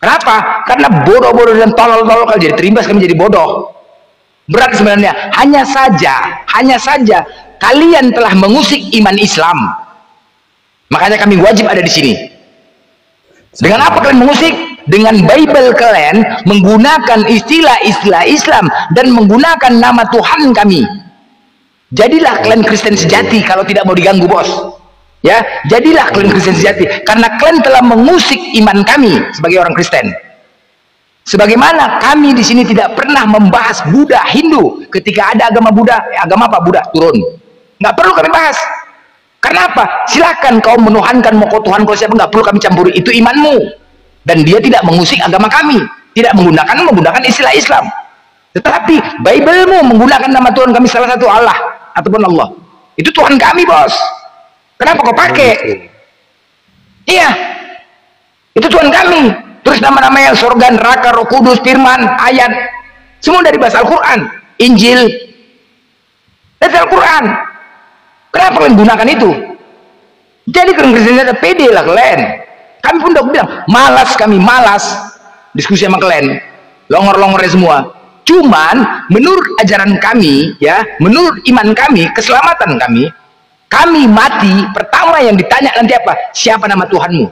Kenapa? Karena bodoh-bodoh dan tolol-tolol kalau jadi terimbas kalian menjadi bodoh. Berat sebenarnya. Hanya saja, kalian telah mengusik iman Islam. Makanya kami wajib ada di sini. Dengan apa kalian mengusik? Dengan Bible kalian menggunakan istilah-istilah Islam dan menggunakan nama Tuhan kami. Jadilah kalian Kristen sejati kalau tidak mau diganggu, bos. Ya, jadilah kalian Kristen sejati karena kalian telah mengusik iman kami sebagai orang Kristen. Sebagaimana kami di sini tidak pernah membahas Buddha, Hindu. Ketika ada agama Buddha, agama apa Buddha turun. Nggak perlu kami bahas. Kenapa? Silakan kau menuhankan mau kau Tuhan kau siapa, nggak perlu kami campuri, itu imanmu. Dan dia tidak mengusik agama kami, tidak menggunakan istilah Islam. Tetapi Bible-mu menggunakan nama Tuhan kami salah satu Allah ataupun Allah. Itu Tuhan kami, bos. Kenapa kau pakai? Iya, itu Tuhan kami. Terus nama-namanya surga, neraka, Roh Kudus, firman, ayat, semua dari bahasa Al-Quran, Injil, dari Al-Quran. Kenapa kalian gunakan itu? Jadi kalian Kristen ada pede lah kalian. Kami pun udah bilang, kami malas diskusi sama kalian, longor-longornya semua. Cuman menurut ajaran kami, ya, menurut iman kami, keselamatan kami mati pertama yang ditanya nanti apa? Siapa nama Tuhanmu?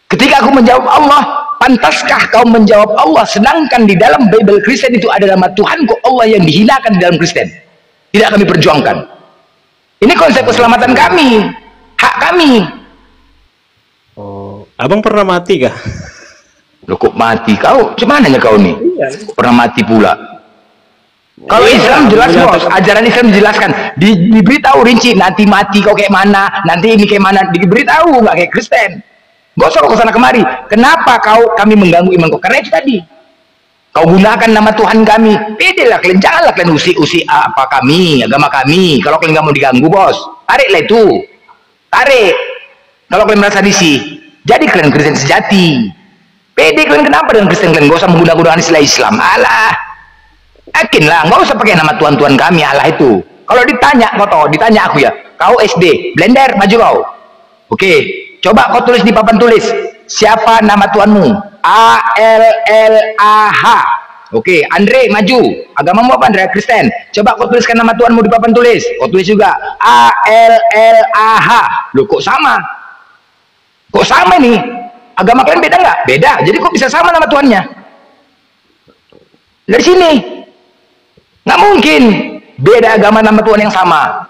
Ketika aku menjawab Allah, pantaskah kau menjawab Allah? Sedangkan di dalam Bible Kristen itu ada nama Tuhanku Allah yang dihinakan di dalam Kristen. Tidak kami perjuangkan. Ini konsep keselamatan kami, hak kami. Oh, abang pernah mati kah? Loh, kok mati kau? Cumananya kau nih? Iya. Pernah mati pula. Kalau Islam jelas, bos, ajaran Islam dijelaskan, diberitahu rinci, nanti mati kau kayak mana, nanti ini kayak mana, diberitahu, nggak kayak Kristen. Gak usah kau kesana kemari. Kenapa kami mengganggu iman kau? Karena itu tadi. Kau gunakan nama Tuhan kami. Bedelah kalian, janganlah kalian usik-usik apa kami, agama kami. Kalau kalian nggak mau diganggu, bos, tariklah itu, tarik. Kalau kalian merasa risih, jadi kalian Kristen sejati. Pede kalian kenapa dengan Kristen kalian? Gak usah menggunakan istilah Islam. Alah, yakinlah, nggak usah pakai nama Tuhan kami Allah itu. Kalau ditanya, kau tahu, ditanya aku ya, kau SD, Blender, maju kau. Oke, coba kau tulis di papan tulis, siapa nama Tuhanmu? A-L-L-A-H. Oke, Andre, maju. Agamamu apa, Andre? Kristen. Coba kau tuliskan nama Tuhanmu di papan tulis. Kau tulis juga A-L-L-A-H. Loh, kok sama? Kok sama nih? Agama kalian beda nggak? Beda. Jadi kok bisa sama nama Tuhannya? Dari sini. Nggak mungkin beda agama nama Tuhan yang sama.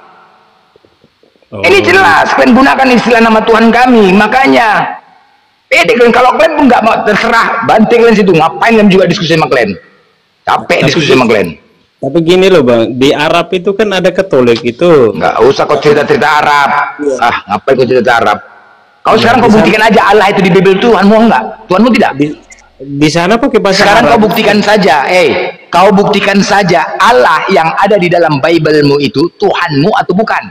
Ini jelas kalian gunakan istilah nama Tuhan kami. Makanya pede kalian. Kalau kalian pun nggak mau, terserah, banting kalian situ. Ngapain kalian juga diskusi sama kalian? Capek diskusi sama kalian. Tapi gini loh bang, di Arab itu kan ada Katolik itu. Nggak usah kau cerita-cerita Arab. Ngapain kau cerita Arab? Kau sekarang kau buktikan aja Allah itu di Bible Tuhanmu enggak? Tuhanmu tidak? Di sana pakai bahasa sekarang Arab. Kau buktikan saja, kau buktikan saja Allah yang ada di dalam Bible-mu itu Tuhanmu atau bukan?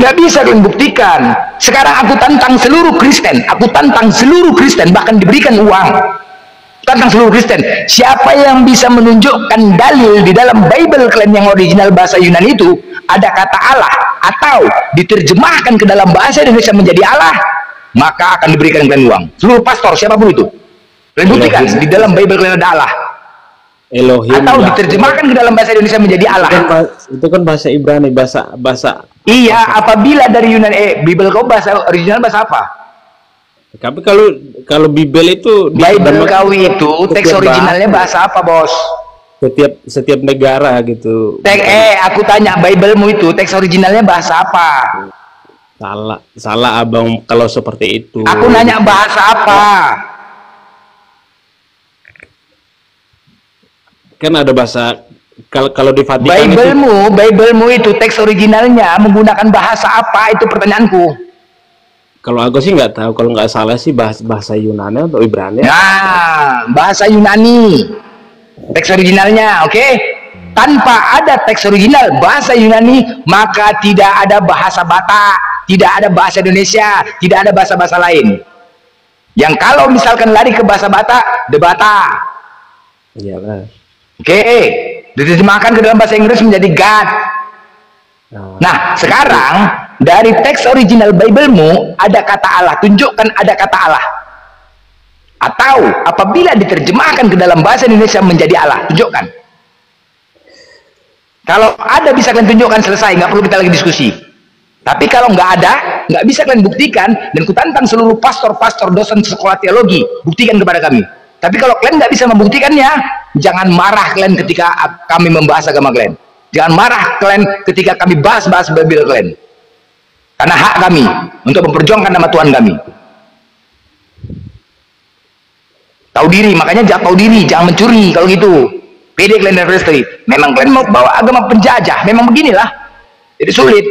Nggak bisa kalian buktikan. Sekarang aku tantang seluruh Kristen, bahkan diberikan uang. Tantang seluruh Kristen, siapa yang bisa menunjukkan dalil di dalam Bible kalian yang original bahasa Yunani itu ada kata Allah atau diterjemahkan ke dalam bahasa Indonesia menjadi Allah, maka akan diberikan kalian uang. Seluruh pastor siapapun itu, kalian buktikan di dalam Bible kalian ada Allah Elohim atau diterjemahkan ke dalam bahasa Indonesia menjadi Allah. Itu kan bahasa Ibrani, bahasa. Iya, apabila dari Yunani, Bible kau bahasa original bahasa apa? Tapi kalau Bible itu Bible kau itu teks originalnya bahasa apa, bos? Setiap negara gitu. Aku tanya, Bible-mu itu teks originalnya bahasa apa? Salah abang kalau seperti itu. Aku nanya bahasa apa? Kan ada bahasa kalau di Vatikan Bible-mu itu teks originalnya menggunakan bahasa apa? Itu pertanyaanku. Kalau aku sih nggak tahu, kalau nggak salah sih bahasa Yunani atau Ibrani. Nah, bahasa Yunani teks originalnya, oke? tanpa ada teks original bahasa Yunani, maka tidak ada bahasa Batak, tidak ada bahasa Indonesia, tidak ada bahasa-bahasa lain. Yang kalau misalkan lari ke bahasa Batak, de Batak. Iyalah. Oke, diterjemahkan ke dalam bahasa Inggris menjadi God. Nah, sekarang dari teks original Bible-mu ada kata Allah, tunjukkan ada kata Allah. Atau apabila diterjemahkan ke dalam bahasa Indonesia menjadi Allah, tunjukkan. Kalau ada bisa kalian tunjukkan, selesai, nggak perlu kita lagi diskusi. Tapi kalau nggak ada, nggak bisa kalian buktikan, dan kutantang seluruh pastor-pastor, dosen sekolah teologi, buktikan kepada kami. Tapi kalau kalian nggak bisa membuktikannya, jangan marah kalian ketika kami membahas agama kalian. Jangan marah kalian ketika kami bahas-bahas Bible kalian. Karena hak kami untuk memperjuangkan nama Tuhan kami. Tahu diri, makanya jangan tahu diri, jangan mencuri kalau gitu. Pede kalian dan Prestri. Memang kalian mau bawa agama penjajah, memang beginilah. Jadi sulit.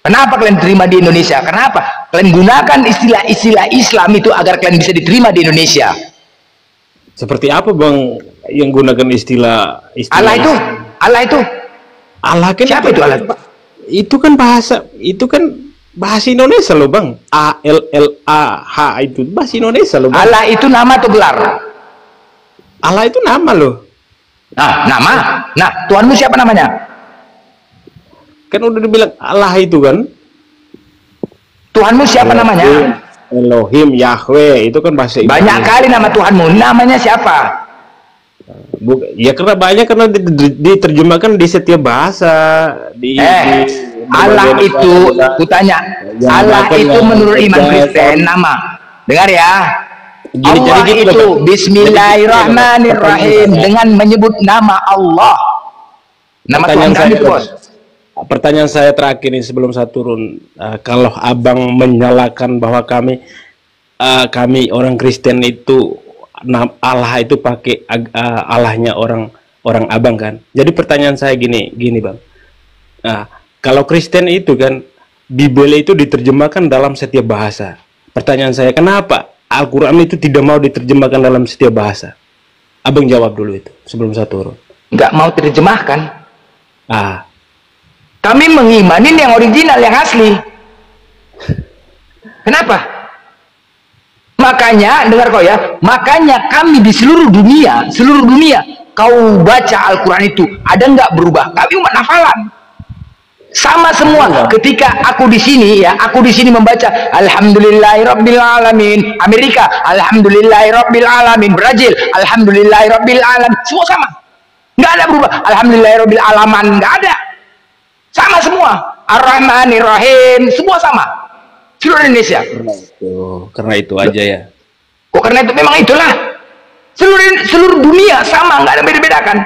Kenapa kalian terima di Indonesia? Kenapa? Kalian gunakan istilah-istilah Islam itu agar kalian bisa diterima di Indonesia. Seperti apa bang yang gunakan istilah Allah itu? Allah itu? Allah kan Siapa itu Allah? Itu kan bahasa Indonesia loh bang. ALLAH itu bahasa Indonesia loh bang. Allah itu nama atau gelar? Allah itu nama loh. Nah, nama. Nah, Tuhanmu siapa namanya? Kan udah dibilang Allah itu kan. Tuhanmu siapa namanya? Elohim, Yahweh, itu kan bahasa Ibrani. Banyak kali nama Tuhanmu. Namanya siapa? Ya karena banyak, karena diterjemahkan di setiap bahasa. Allah itu, kutanya, Allah itu menurut iman Kristen nama. Dengar ya. Allah gitu itu Bismillahirrahmanirrahim, dengan menyebut nama Allah. Nama Tuhan kami itu, bos. Pertanyaan saya terakhir ini sebelum saya turun, kalau abang menyalakan bahwa kami orang Kristen itu Allah itu pakai Allahnya orang abang kan. Jadi pertanyaan saya gini bang, kalau Kristen itu kan Bible itu diterjemahkan dalam setiap bahasa. Pertanyaan saya, kenapa Al-Quran itu tidak mau diterjemahkan dalam setiap bahasa? Abang jawab dulu itu sebelum saya turun. Nggak mau diterjemahkan. Kami mengimanin yang original, yang asli. Kenapa? Makanya, dengar kau ya, makanya kami di seluruh dunia, kau baca Al-Quran itu, ada nggak berubah? Kami umat hafalan. Sama semua. Ketika aku di sini ya, aku di sini membaca Alhamdulillahirabbil alamin. Amerika, Alhamdulillahirabbil alamin. Brazil, Alhamdulillahirabbil alamin. Semua sama. Nggak ada berubah. Alhamdulillahirabbil alaman, nggak ada. Sama semua. Ar-Rahmanir-Rahim, semua sama. Seluruh Indonesia. Karena itu aja ya. Kok karena itu? Memang itulah. Seluruh dunia sama, nggak ada beda-bedakan.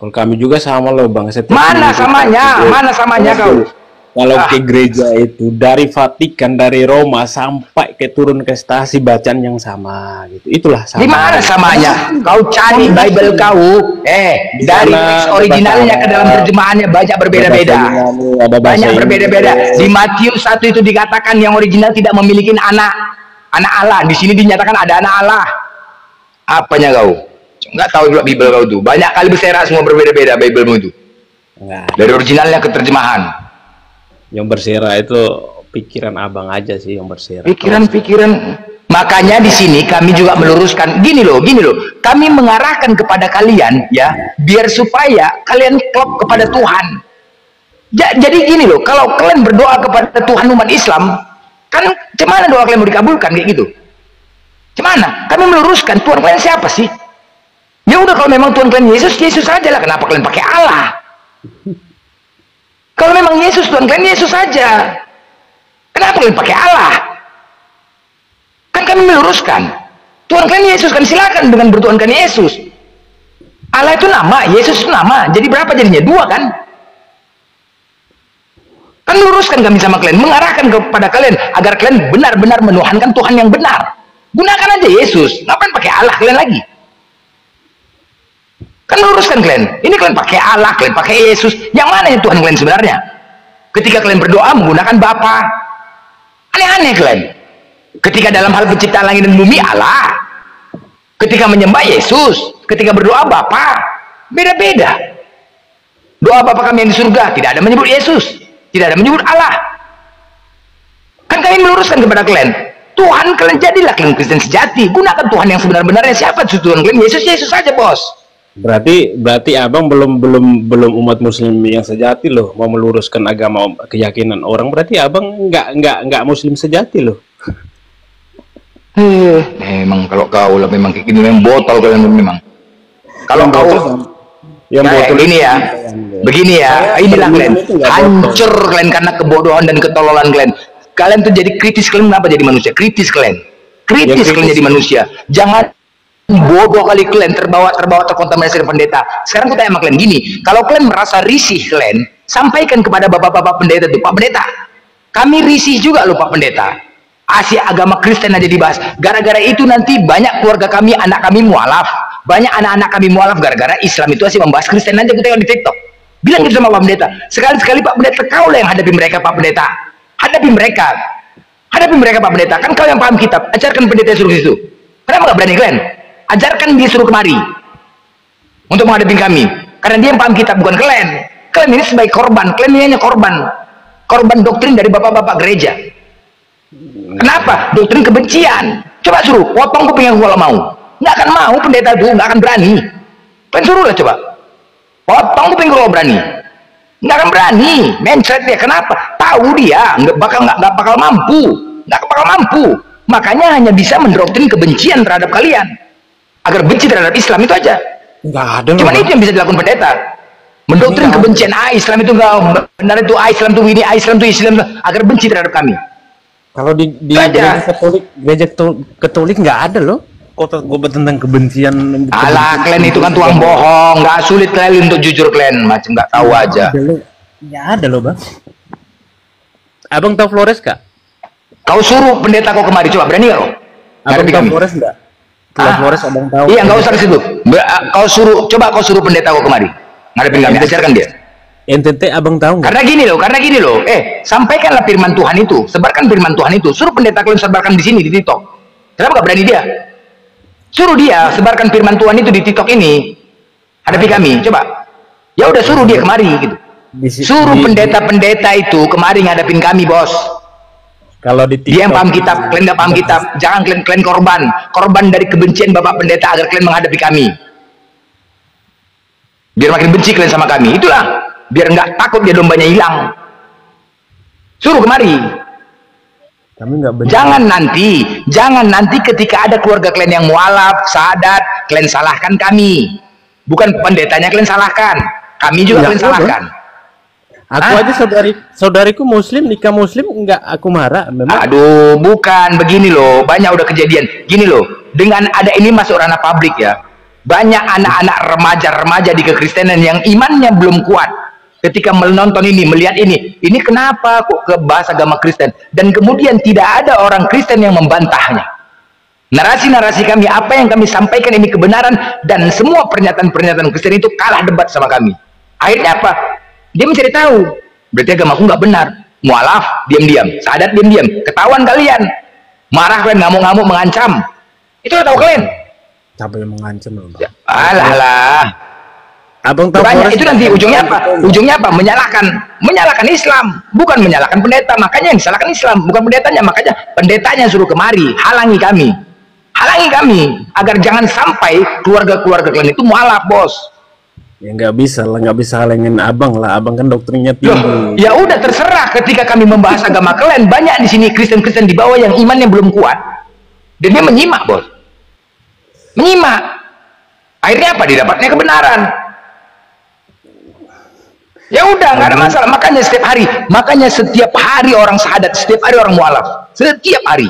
Kalau kami juga sama loh bang. Mana samanya? Mana samanya kau? Kalau ke gereja itu dari Vatikan, dari Roma sampai ke turun ke stasi bacaan yang sama gitu. Itulah sama. Di mana samanya? Kau cari Bible kau, dari teks originalnya ke dalam terjemahannya banyak berbeda-beda. Banyak berbeda-beda. Di Matius 1 itu dikatakan yang original tidak memiliki anak Allah. Di sini dinyatakan ada anak Allah. Apanya kau? Nggak tahu juga Bible kau tuh. Banyak kali berserak, semua berbeda-beda Biblemu itu. Dari originalnya ke terjemahan. Yang bersera itu pikiran abang aja sih yang bersera. Pikiran. Makanya di sini kami juga meluruskan gini loh. Kami mengarahkan kepada kalian ya, biar supaya kalian klop kepada Tuhan. Jadi gini loh, kalau kalian berdoa kepada Tuhan umat Islam, kan gimana doa kalian mau dikabulkan kayak gitu? Gimana? Kami meluruskan Tuhan kalian siapa sih? Ya udah, kalau memang Tuhan kalian Yesus aja lah. Kenapa kalian pakai Allah? Kalau memang Yesus Tuhan kalian, Yesus saja. Kenapa kalian pakai Allah? Kan kami meluruskan. Tuhan kalian Yesus kan, silakan dengan bertuhankan Yesus. Allah itu nama, Yesus itu nama. Jadi berapa jadinya? 2 kan? Kan meluruskan kami sama kalian, mengarahkan kepada kalian agar kalian benar-benar menuhankan Tuhan yang benar. Gunakan aja Yesus. Ngapain pakai Allah kalian lagi? Kan luruskan kalian. Ini kalian pakai Allah, kalian pakai Yesus. Yang mana ya Tuhan kalian sebenarnya? Ketika kalian berdoa menggunakan Bapa. Aneh-aneh kalian. Ketika dalam hal penciptaan langit dan bumi Allah. Ketika menyembah Yesus. Ketika berdoa Bapa. Beda-beda. Doa Bapa kami yang di surga tidak ada menyebut Yesus, tidak ada menyebut Allah. Kan kami meluruskan kepada kalian, Tuhan kalian jadilah kalian Kristen sejati. Gunakan Tuhan yang sebenar-benarnya. Siapa Tuhan kalian? Yesus, Yesus saja, bos. Berarti abang belum umat Muslim yang sejati loh, mau meluruskan agama keyakinan orang. Berarti abang nggak Muslim sejati loh. Memang kalau kau lah memang kayak gini, memang botol kalian memang. Kalau kau yang botol ini ya, begini ya, inilah kalian hancur kalian karena kebodohan dan ketololan kalian. Kalian tuh jadi kritis, kalian kenapa jadi manusia? Kritis kalian kalian jadi manusia. Jangan bodoh kali kalian terbawa terkontaminasi pendeta. Sekarang aku tanya sama kalian gini, kalau kalian merasa risih kalian, sampaikan kepada bapak-bapak pendeta tuh, Pak Pendeta, kami risih juga loh Pak Pendeta. Asia agama Kristen aja dibahas. Gara-gara itu nanti banyak keluarga kami, anak kami mualaf. Banyak anak-anak kami mualaf gara-gara Islam itu asli membahas Kristen aja. Aku tengok di TikTok. Bilang gitu sama Pak Pendeta. Sekali-sekali Pak Pendeta, kau lah yang hadapi mereka Pak Pendeta. Hadapi mereka Pak Pendeta. Kan kau yang paham kitab. Ajarkan pendeta suruh ke situ. Kenapa nggak berani kalian? Ajarkan dia suruh kemari untuk menghadapi kami. Karena dia yang paham kitab, bukan kalian. Kalian ini sebagai korban. Kalian ini hanya korban doktrin dari bapak-bapak gereja. Kenapa? Doktrin kebencian. Coba suruh, potong kuping aku kalau mau. Nggak akan mau pendeta itu, nggak akan berani. Pengen suruh lah coba. Potong kuping kalau berani. Nggak akan berani. Mencret dia. Kenapa? Tahu dia nggak bakal mampu. Makanya hanya bisa mendoktrin kebencian terhadap kalian. Agar benci terhadap Islam itu aja. Nggak ada. Cuman itu yang bisa dilakukan pendeta. Mendoktrin kebencian. Islam itu nggak benar, itu Islam itu ini, Islam itu Islam itu, agar benci terhadap kami. Kalau di gereja Katolik nggak ada loh kota tentang kebencian. Alah, kalian itu kan tuang bohong, nggak sulit kalian untuk jujur kalian, macam nggak tahu aja. Nggak ada loh bang. Abang tahu Flores kak? Kau suruh pendeta kau kemari, coba berani nggak kau? Abang tahu Flores nggak? Flores abang tahu? Iya, nggak usah ke situ. Kau suruh pendeta kau kemari, ngadepin kami, ajarkan dia. NTT abang tahu nggak? Karena gini loh, sampaikanlah firman Tuhan itu, sebarkan firman Tuhan itu, suruh pendeta kalian sebarkan di sini di TikTok. Kenapa nggak berani dia? Suruh dia sebarkan firman Tuhan itu di TikTok ini, hadapi kami, coba. Ya udah suruh dia kemari gitu. Suruh pendeta-pendeta itu kemari ngadepin kami, bos. Kalau di TikTok, dia yang paham kitab, kalian nggak paham kitab. Jangan kalian korban dari kebencian bapak pendeta agar kalian menghadapi kami. Biar makin benci kalian sama kami, itulah. Biar nggak takut dia dombanya hilang. Suruh kemari. Jangan nanti ketika ada keluarga kalian yang mualaf, sadat, kalian salahkan kami. Bukan pendetanya kalian salahkan, kami juga kalian salahkan. Aku aja saudariku Muslim, nikah Muslim, enggak aku marah. Memang. Aduh, bukan begini loh. Banyak udah kejadian. Gini loh, dengan ada ini masuk ranah publik ya. Banyak anak-anak remaja di kekristenan yang imannya belum kuat. Ketika menonton ini, melihat ini kenapa kok ke bahasa agama Kristen? Dan kemudian tidak ada orang Kristen yang membantahnya. Narasi-narasi kami, apa yang kami sampaikan ini kebenaran, dan semua pernyataan-pernyataan Kristen itu kalah debat sama kami. Akhirnya apa? Dia mencari tahu. Berarti agamaku nggak benar. Mualaf, diam-diam. Sadat, diam-diam. Ketahuan kalian. Marah kalian, ngamuk-ngamuk, mengancam. Itu udah tahu kalian. Siapa yang mengancam loh, Bang? Ya, alah. Abang tahu itu nanti ujungnya apa? Ujungnya apa? Menyalahkan Islam, bukan menyalahkan pendeta. Makanya yang disalahkan Islam, bukan pendetanya. Makanya pendetanya suruh kemari, halangi kami agar jangan sampai keluarga-keluarga kalian itu mualaf, bos. Ya nggak bisa halengin abang lah. Abang kan doktrinnya tinggi. Ya udah terserah. Ketika kami membahas agama kalian, banyak di sini Kristen-Kristen di bawah yang imannya belum kuat, dan dia menyimak, bos. Akhirnya apa? Didapatnya kebenaran. Ya udah, nggak ada masalah. Makanya setiap hari orang sahadat, setiap hari orang mualaf, setiap hari.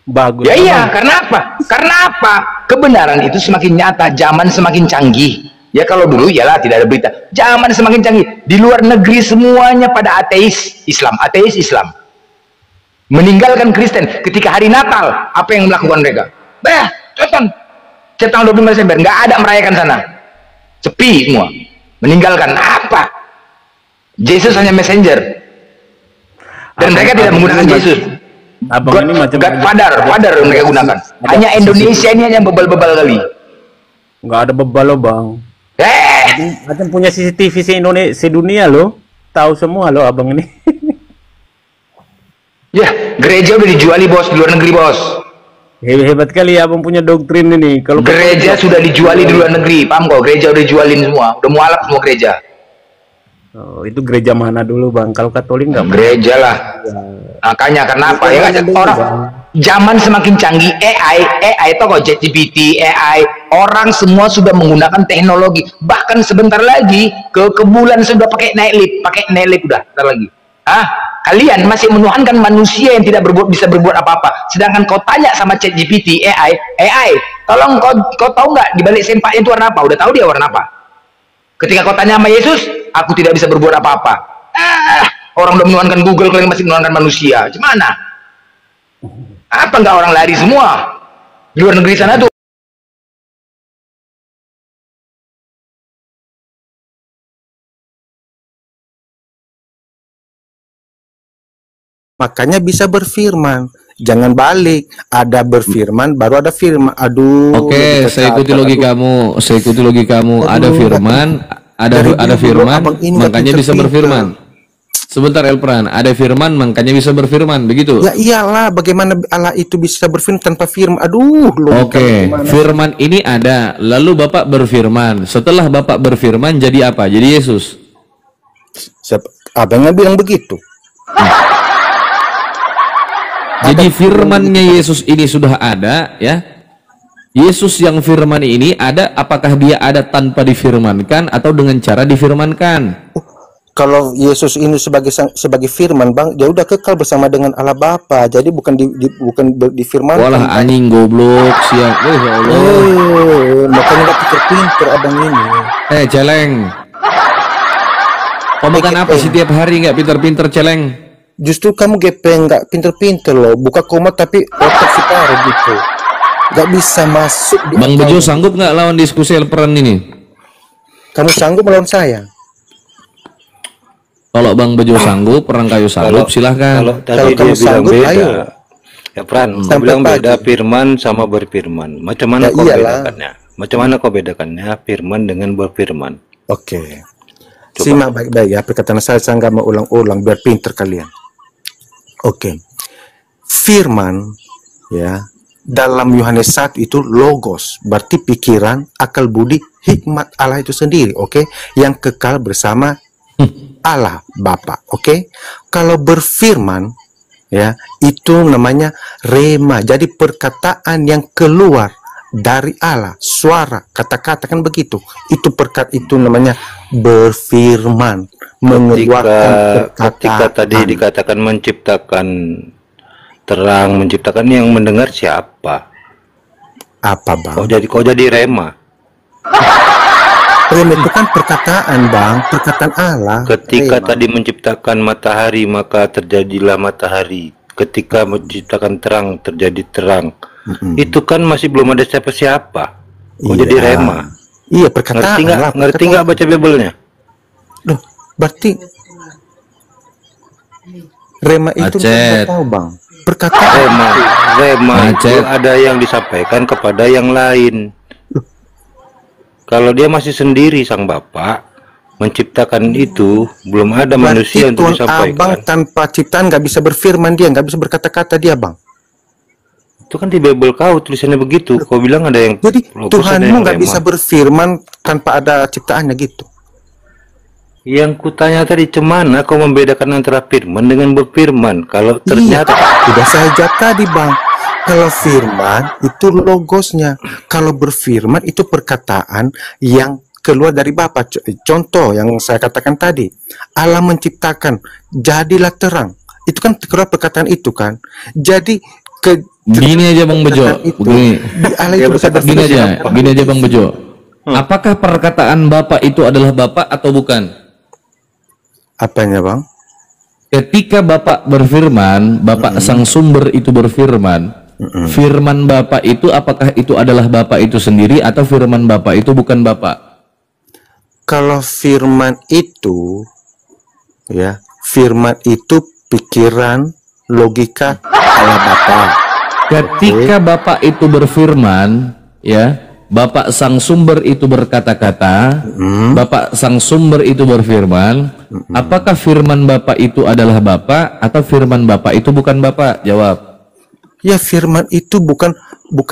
Bagus. Ya iya, karena apa? Kebenaran itu semakin nyata, zaman semakin canggih. Ya kalau dulu yalah tidak ada berita. Zaman semakin canggih. Di luar negeri semuanya pada ateis Islam. Meninggalkan Kristen. Ketika hari Natal, apa yang melakukan mereka? Tanggal 25 Desember, nggak ada merayakan sana. Sepi semua, meninggalkan apa? Yesus hanya messenger, dan mereka tidak menggunakan Yesus. Godfather mereka gunakan. Hanya Indonesia ini hanya bebal-bebal kali. Nggak ada bebal loh bang. Abang punya CCTV se-Indonesia, sedunia loh. Tahu semua loh abang ini. Ya, gereja udah dijuali bos di luar negeri bos. Hebat kali ya abang punya doktrin ini. Kalau Gereja sudah dijuali di luar negeri, paham kok? Gereja udah dijualin semua, udah mualaf semua gereja. Oh, itu gereja mana dulu bang? Kalau Katolik nggak? Gereja lah. Makanya kenapa ya nggak orang zaman semakin canggih AI itu kok ChatGPT AI orang semua sudah menggunakan teknologi bahkan sebentar lagi ke bulan sudah pakai naik lift udah sebentar lagi. Kalian masih menuhankan manusia yang tidak bisa berbuat apa-apa, sedangkan kau tanya sama ChatGPT AI tolong kau tahu nggak di balik sempak itu warna apa? Udah tahu dia warna apa. Ketika kau tanya sama Yesus, aku tidak bisa berbuat apa-apa. Orang udah menuhankan Google, kalian masih menuhankan manusia. Gimana? Apa nggak orang lari semua di luar negeri sana tuh? Makanya bisa berfirman. Jangan balik, ada berfirman baru ada firman. Aduh. Oke, saya ikuti logikamu. Ada firman, ada firman, makanya bisa berfirman. Sebentar Elpran, ada firman makanya bisa berfirman, begitu? Ya iyalah, bagaimana Allah itu bisa berfirman tanpa firman? Aduh. Oke, firman ini ada, lalu Bapak berfirman. Setelah Bapak berfirman jadi apa? Jadi Yesus. Abangnya bilang begitu. Jadi firmannya Yesus ini sudah ada, ya. Yesus yang firman ini ada, apakah dia ada tanpa difirmankan atau dengan cara difirmankan? Kalau Yesus ini sebagai firman, Bang, dia udah kekal bersama dengan Allah Bapa. Jadi bukan difirmankan. Walah anjing goblok siap. Ya Allah. Makanya gak pinter abang ini. Celeng. Kau makan apa sih tiap hari nggak pinter-pinter celeng? Justru kamu gepeng nggak pinter-pinter loh, buka koma tapi otak separuh gitu, nggak bisa masuk. Bang Bejo sanggup nggak lawan diskusi Elpran ini? Kamu sanggup melawan saya? Kalau Bang Bejo sanggup, perang kayu sanggup, silahkan. Kalau kamu sanggup, ayo. Ya Pran, kau bilang beda firman sama berfirman. Macam mana kau bedakannya? Macam mana kau bedakannya firman dengan berfirman? Oke. Simak baik-baik ya perkataan saya nggak mau ulang-ulang biar pinter kalian. Oke. Firman ya dalam Yohanes 1 itu logos, berarti pikiran, akal budi, hikmat Allah itu sendiri, oke? Yang kekal bersama Allah Bapa, oke? Kalau berfirman ya itu namanya rema. Jadi perkataan yang keluar dari Allah, suara, kata-kata kan begitu. Itu itu namanya berfirman, mengeluarkan ketika tadi dikatakan menciptakan terang, menciptakan, yang mendengar siapa? Apa Bang? Kau jadi rema. Rema itu kan perkataan Bang, perkataan Allah. Ketika tadi menciptakan matahari, maka terjadilah matahari. Ketika menciptakan terang, terjadi terang. Itu kan masih belum ada siapa-siapa. Kau jadi rema. Iya, perkataan. Ngerti nggak baca Bibelnya? Loh, berarti rema itu nggak tahu Bang. Perkataan. Rema itu ada yang disampaikan kepada yang lain. Kalau dia masih sendiri sang Bapa menciptakan itu, belum ada manusia untuk disampaikan. Abang tanpa ciptaan nggak bisa berfirman, dia nggak bisa berkata-kata dia Bang. Itu kan di Bible kau tulisannya begitu. Kau bilang ada yang jadi Tuhanmu nggak bisa berfirman tanpa ada ciptaannya gitu. Yang kutanya tadi, cemana kau membedakan antara firman dengan berfirman? Kalau ternyata sudah saya jawab tadi Bang. Kalau firman itu logosnya, kalau berfirman itu perkataan yang keluar dari Bapa. Contoh yang saya katakan tadi, Allah menciptakan, jadilah terang. Itu kan keluar perkataan itu kan. Jadi gini aja Bang Bejo, gini aja Bang Bejo. Apakah perkataan Bapak itu adalah Bapak atau bukan? Apanya Bang? Ketika Bapak berfirman, Bapak sang sumber itu berfirman, firman Bapak itu apakah itu adalah Bapak itu sendiri atau firman Bapak itu bukan Bapak? Kalau firman itu ya, firman itu pikiran, logika Allah Bapa. Ketika Bapak itu berfirman, ya, Bapak sang sumber itu berkata-kata, Bapak sang sumber itu berfirman, apakah firman Bapak itu adalah Bapak atau firman Bapak itu bukan Bapak? Jawab. Ya firman itu bukan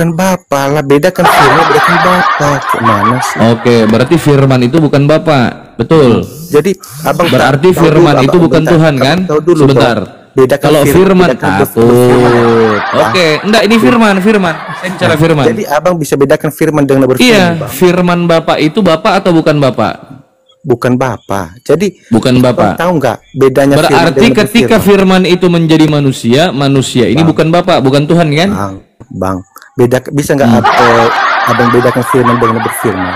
Bapak lah, bedakan firman bedakan Bapak. Mana sih? Oke, berarti firman itu bukan Bapak. Betul. Jadi abang berarti tahu firman dulu, itu abang bukan bentar, Tuhan abang kan? tahu dulu, Sebentar. Bang. Bedakan Kalau firman bedakan takut. Oke, enggak ini firman. Saya bicara firman. Jadi abang bisa bedakan firman dengan berfirman, Iya, Bang. firman Bapak itu Bapak atau bukan Bapak? Bukan Bapak. Jadi bukan Bapak. Tahu nggak bedanya firman Berarti dengan ketika berfirman? firman itu menjadi manusia ini bukan Bapak, bukan Tuhan kan? Bang, beda bisa nggak abang bedakan firman dengan berfirman?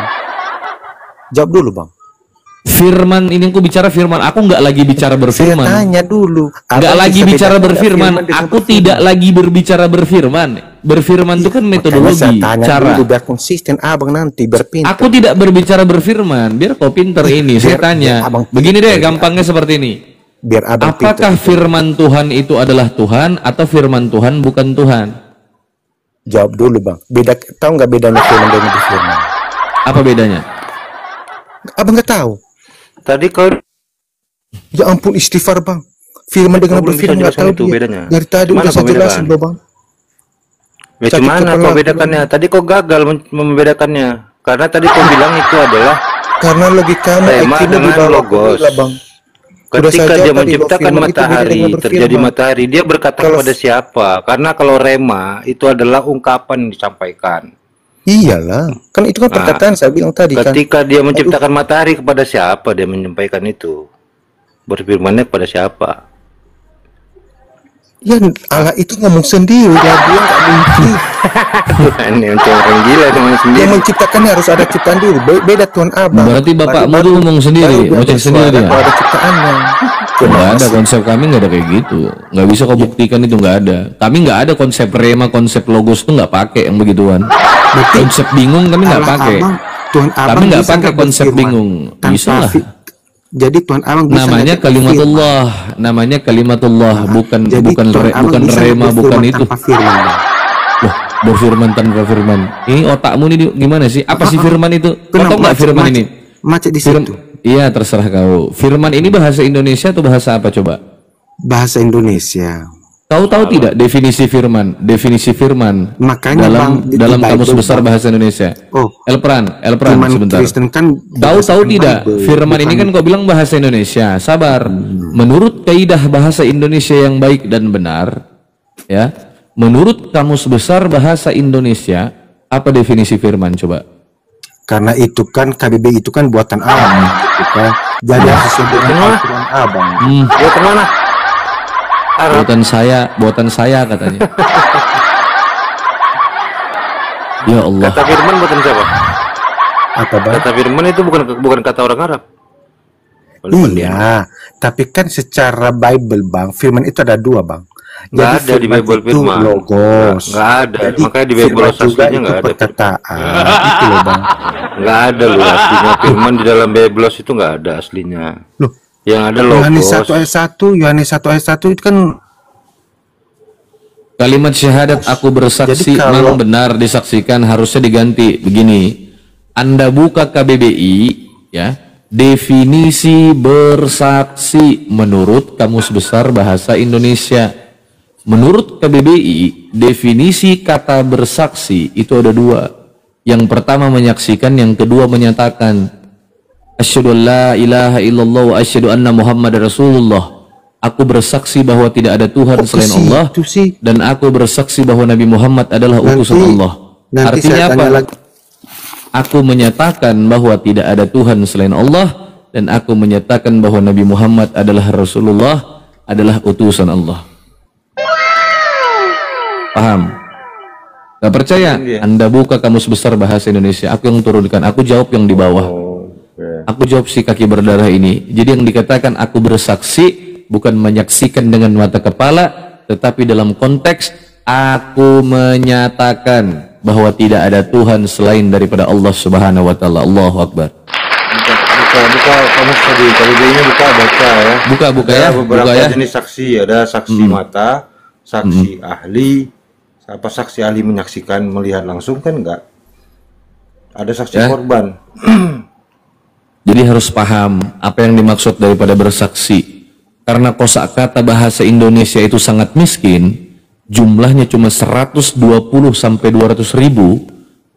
Jawab dulu, Bang. Firman ini aku bicara firman, aku nggak lagi bicara berfirman. Saya tanya dulu. Nggak Abang lagi bisa bicara bedakan berfirman, firman dengan aku tidak lagi berbicara berfirman. Berfirman itu kan metodologi, Saya tanya cara. dulu biar konsisten abang nanti berpintar. Aku tidak berbicara berfirman, biar kau pinter ini. Saya tanya, begini deh, gampangnya seperti ini. Biar abang apakah pintar. firman Tuhan itu adalah Tuhan atau firman Tuhan bukan Tuhan? Jawab dulu, Bang. Tahu nggak bedanya firman dengan berfirman? Apa bedanya? Abang nggak tahu. Tadi kau Ya ampun, istighfar, Bang. Firman dengan belum bisa berfirman nggak tahu jelaskan itu dia. bedanya. Dari tadi Gimana udah kau saya jelasin bedakan? loh, Bang. Ya Sakit gimana kepala kau aku, bedakannya? Tadi kau gagal membedakannya. Karena tadi kau bilang itu adalah Karena logikamu tema IQ-mu di dengan bawah logos. lah, Bang. Sudah Ketika saya dia jawab tadi, bahwa menciptakan firman itu beda matahari, dengan berfirman. terjadi matahari, dia berkata Kalau- kepada siapa? Karena kalau rema itu adalah ungkapan yang disampaikan. Iyalah, kan itu kan Nah, perkataan saya bilang tadi kan. Ketika dia menciptakan matahari, kepada siapa dia menyampaikan itu? Berfirmannya kepada siapa? Ya Allah itu ngomong sendiri, dia bilang nggak mungkin. Ini macam orang gila teman sendiri. Yang menciptakannya harus ada ciptaan dulu. Beda Tuhan Abang. Berarti bapakmu tuh ngomong sendiri, ngoceh sendiri ya? Kalau ada ciptaannya. Nggak ada, konsep kami nggak ada kayak gitu. Nggak bisa kau buktikan itu, nggak ada. Kami nggak ada konsep rema, konsep logos tuh nggak pakai yang begituan. Konsep bingung kami nggak Allah pakai. Abang, Tuhan Kami Abang nggak bisa pakai nggak konsep berfirman bingung. tanpa Bisa lah. Jadi Tuhan Abang bisa Namanya nggak kalimatullah, namanya kalimatullah, bukan Jadi bukan Tuhan Abang bukan bisa rema, berfirman bukan itu. tanpa firman, Bang. Wah, berfirman tanpa firman. Ini otakmu nih gimana sih? Apa sih firman itu? Kau tahu nggak firman ini? Macet di Firman, situ. iya terserah kau. Firman ini bahasa Indonesia atau bahasa apa coba? Bahasa Indonesia. Tahu tidak definisi firman? Definisi firman Makanya, dalam Bang, di kamus Bible, besar Bang. bahasa Indonesia. Oh, Elpran Firman sebentar. Kristen kan Tahu tidak? Bible, Firman ini bukan- kan kau bilang bahasa Indonesia. Sabar. Menurut kaidah bahasa Indonesia yang baik dan benar, ya. Menurut kamus besar bahasa Indonesia, apa definisi firman coba? karena itu kan KBB itu kan buatan Allah gitu kan. Jadi sesuai dengan Al-Quran Abang. Dia kemana? Buatan saya katanya. Ya Allah. Kata firman bukan siapa? Apa, Bang? Kata firman itu bukan kata orang Arab. Iya, tapi kan secara Bible, Bang, firman itu ada dua, Bang. Nggak ada di Bible itu firman. logos. Nggak ada. Jadi Makanya di Bible firman juga aslinya itu nggak ada. perkataan. Itu loh, Bang. Nggak ada loh aslinya. Firman di dalam Bible itu nggak ada aslinya. Loh, Yang ada Yohanes logos. 1 ayat 1, Yohanes 1 ayat 1 itu kan Kalimat syahadat aku bersaksi Jadi kalau- memang benar disaksikan harusnya diganti begini. Anda buka KBBI ya, definisi bersaksi menurut Kamus Besar Bahasa Indonesia. Menurut KBBI, definisi kata bersaksi itu ada dua. Yang pertama menyaksikan, yang kedua menyatakan. Asyhadu an la ilaha illallah wa asyhadu anna Muhammad Rasulullah. Aku bersaksi bahwa tidak ada Tuhan selain Allah, dan aku bersaksi bahwa Nabi Muhammad adalah utusan Allah. nanti Artinya saya apa? tanya lagi. Aku menyatakan bahwa tidak ada Tuhan selain Allah, dan aku menyatakan bahwa Nabi Muhammad adalah Rasulullah, adalah utusan Allah. Paham? Gak percaya? Anda buka Kamus Besar Bahasa Indonesia. Aku yang turunkan, aku jawab yang di bawah. Aku jawab si kaki berdarah ini. Jadi yang dikatakan aku bersaksi bukan menyaksikan dengan mata kepala, tetapi dalam konteks aku menyatakan bahwa tidak ada Tuhan selain daripada Allah Subhanahu wa taala. Allahu Akbar. Buka kamu tadi kalau dia ini buka baca ya. Buka Ada ya. beberapa Buka ya. jenis saksi, ada saksi mata, saksi ahli. Apa saksi ahli menyaksikan melihat langsung kan enggak? Ada saksi Ya. korban. Jadi harus paham apa yang dimaksud daripada bersaksi. Karena kosakata bahasa Indonesia itu sangat miskin, jumlahnya cuma 120 sampai 200 ribu,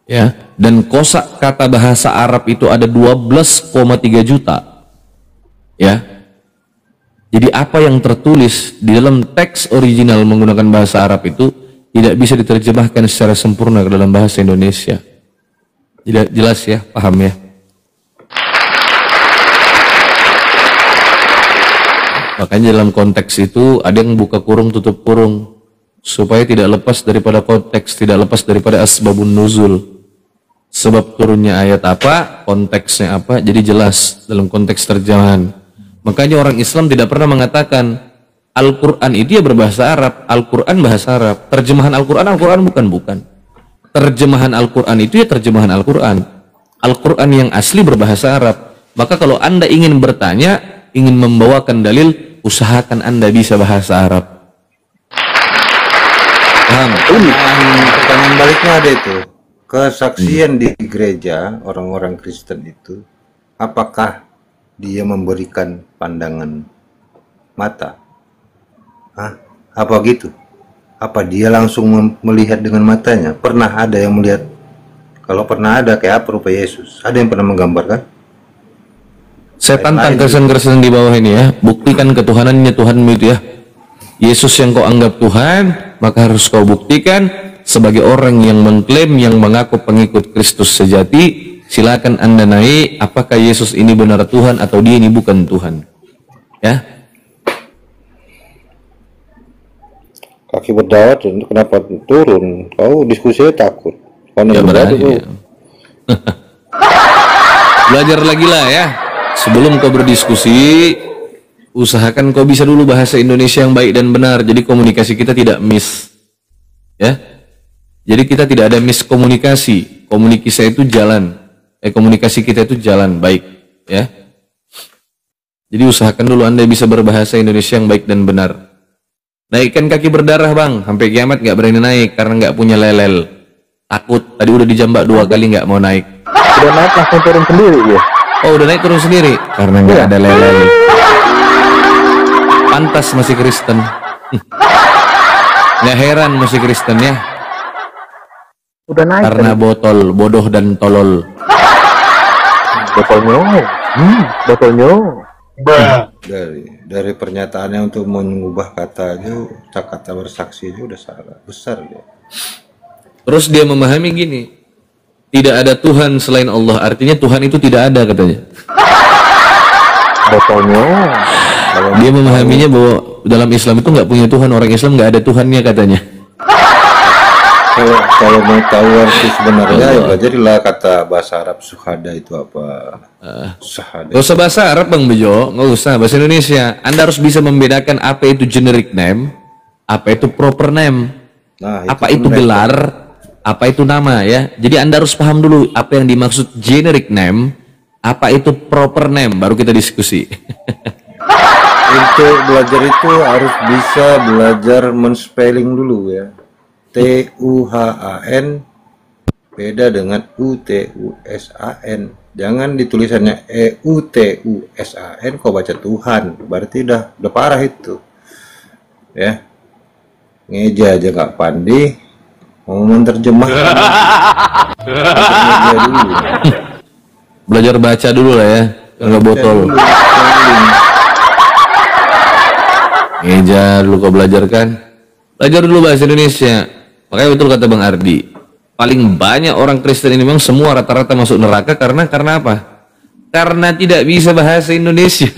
ya. Dan kosakata bahasa Arab itu ada 12,3 juta, ya. Jadi apa yang tertulis di dalam teks original menggunakan bahasa Arab itu tidak bisa diterjemahkan secara sempurna ke dalam bahasa Indonesia. Tidak jelas ya, paham ya? Makanya dalam konteks itu ada yang buka kurung tutup kurung supaya tidak lepas daripada konteks, tidak lepas daripada asbabun nuzul. Sebab turunnya ayat apa, konteksnya apa, jadi jelas dalam konteks terjemahan. Makanya orang Islam tidak pernah mengatakan Al-Quran itu ya berbahasa Arab, Al-Quran bahasa Arab. Terjemahan Al-Quran, Al-Quran bukan. Terjemahan Al-Quran itu ya terjemahan Al-Quran. Al-Quran yang asli berbahasa Arab. Maka kalau Anda ingin bertanya, ingin membawakan dalil, usahakan Anda bisa bahasa Arab. Paham? Pertanyaan baliknya ada itu. Kesaksian di gereja orang-orang Kristen itu, apakah dia memberikan pandangan mata? Hah? Apa gitu? Apa dia langsung melihat dengan matanya? Pernah ada yang melihat? Kalau pernah ada, kayak apa rupa Yesus? Ada yang pernah menggambarkan? Saya tantang Kristen-Kristen di bawah ini ya, buktikan ketuhanannya Tuhanmu itu ya. Yesus yang kau anggap Tuhan, maka harus kau buktikan sebagai orang yang mengklaim, yang mengaku pengikut Kristus sejati. Silakan Anda naik, apakah Yesus ini benar Tuhan atau dia ini bukan Tuhan. Ya. Kaki berdawat, kenapa turun? Kau diskusinya takut. Ya berani ya. Belajar lagi lah ya. Sebelum kau berdiskusi, usahakan kau bisa dulu bahasa Indonesia yang baik dan benar. Jadi komunikasi kita tidak miss. Ya. Jadi kita tidak ada miskomunikasi. Komunikasi itu jalan. Komunikasi kita itu jalan baik, ya. Jadi usahakan dulu Anda bisa berbahasa Indonesia yang baik dan benar. Naikkan kaki berdarah bang, sampai kiamat nggak berani naik karena nggak punya lelel. Takut. Tadi udah dijambak 2 kali nggak mau naik. Udah naik langsung turun sendiri ya? Oh udah naik turun sendiri karena nggak ada lelel. Pantas masih Kristen. Nggak heran masih Kristen ya. Udah naik karena tadi. botol, bodoh dan tolol. Botolnya. Botolnya. Dari pernyataannya untuk mengubah katanya, kata bersaksi itu udah salah besar dia. Terus dia memahami gini, tidak ada Tuhan selain Allah, artinya Tuhan itu tidak ada katanya. Botolnya. Dia memahaminya bahwa dalam Islam itu nggak punya Tuhan, orang Islam nggak ada Tuhannya katanya. Kalau mau tahu arti sebenarnya ya belajarlah kata bahasa Arab syuhada itu apa. Syuhada. Gak usah bahasa Arab Bang Bejo, nggak usah bahasa Indonesia. Anda harus bisa membedakan apa itu generic name, apa itu proper name, apa itu gelar, apa itu nama ya. Jadi Anda harus paham dulu apa yang dimaksud generic name, apa itu proper name, baru kita diskusi. Untuk belajar itu harus bisa belajar men-spelling dulu ya. T-U-H-A-N beda dengan U-T-U-S-A-N. Jangan ditulisannya E-U-T-U-S-A-N kau baca Tuhan, berarti udah parah itu ya. Ngeja aja nggak pandai mau menerjemahkan. Belajar baca dulu lah ya, nggak botol. Ngeja dulu kau belajar kan. Belajar dulu bahasa Indonesia. Makanya betul kata Bang Ardi, paling banyak orang Kristen ini memang semua rata-rata masuk neraka karena apa? Karena tidak bisa bahasa Indonesia.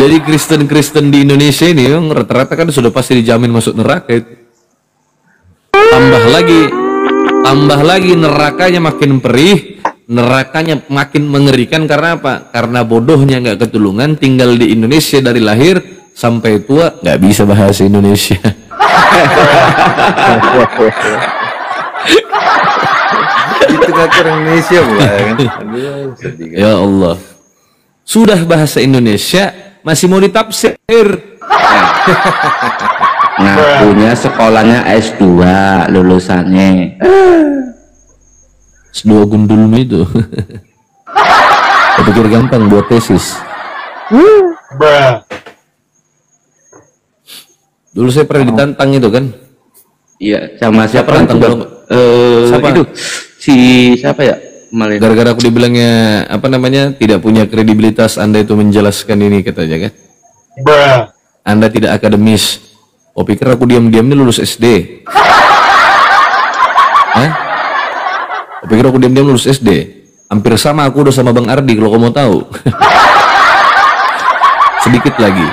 Jadi Kristen-Kristen di Indonesia ini memang rata-rata kan sudah pasti dijamin masuk neraka itu. Tambah lagi nerakanya makin perih, nerakanya makin mengerikan karena apa? Karena bodohnya nggak ketulungan, tinggal di Indonesia dari lahir sampai tua nggak bisa bahasa Indonesia. Itu kata orang Indonesia pula kan. Ya Allah, sudah bahasa Indonesia masih mau ditafsir. Ngakunya sekolahnya S2 lulusannya. S2 gundul itu. Saya pikir gampang buat tesis. Dulu saya pernah ditantang itu kan. Iya, sama siapa Tantang juga? siapa? Itu si siapa ya? Gara-gara aku dibilangnya apa namanya, tidak punya kredibilitas Anda itu menjelaskan ini katanya kan. Anda tidak akademis. Oh, pikir aku diam-diam ini lulus SD. Hah? Oh, pikir aku diam-diam lulus SD. Hampir sama aku udah sama Bang Ardi kalau kamu mau tahu. Sedikit lagi,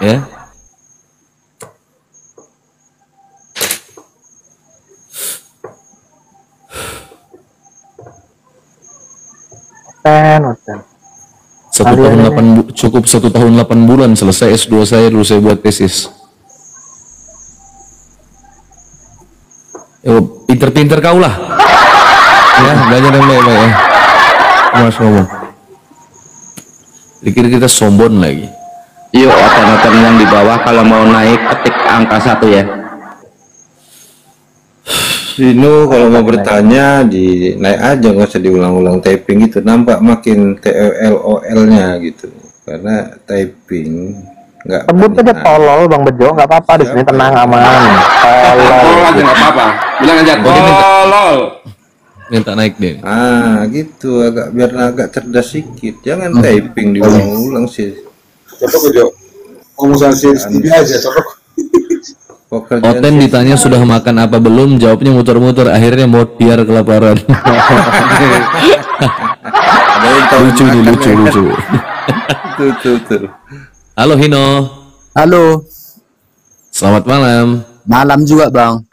ya. Cukup 1 tahun 8 bulan selesai S2 saya, dulu saya buat tesis. Pinter-pinter kau lah. Ya, belajar yang baik-baik ya. Mas ngomong. Dikira kita sombong lagi. Yuk, oten-oten yang di bawah kalau mau naik ketik angka 1 ya. Vino kalau mau bertanya di naik aja, nggak usah diulang-ulang typing itu, nampak makin TLOL-nya gitu karena typing nggak sebut aja tolol Bang Bejo, nggak apa-apa di sini, tenang aman. Tolol aja nggak apa-apa, bilang aja tolol. Minta naik deh. Gitu biar agak cerdas sedikit, jangan typing diulang-ulang sih. Cocok aja ngomong sama TV aja, cocok. Oten ditanya sudah makan apa belum, jawabnya muter-muter, akhirnya mau biar kelaparan. Lucu nih, lucu. Tuh. Halo Hino. Halo. Selamat malam. Malam juga Bang.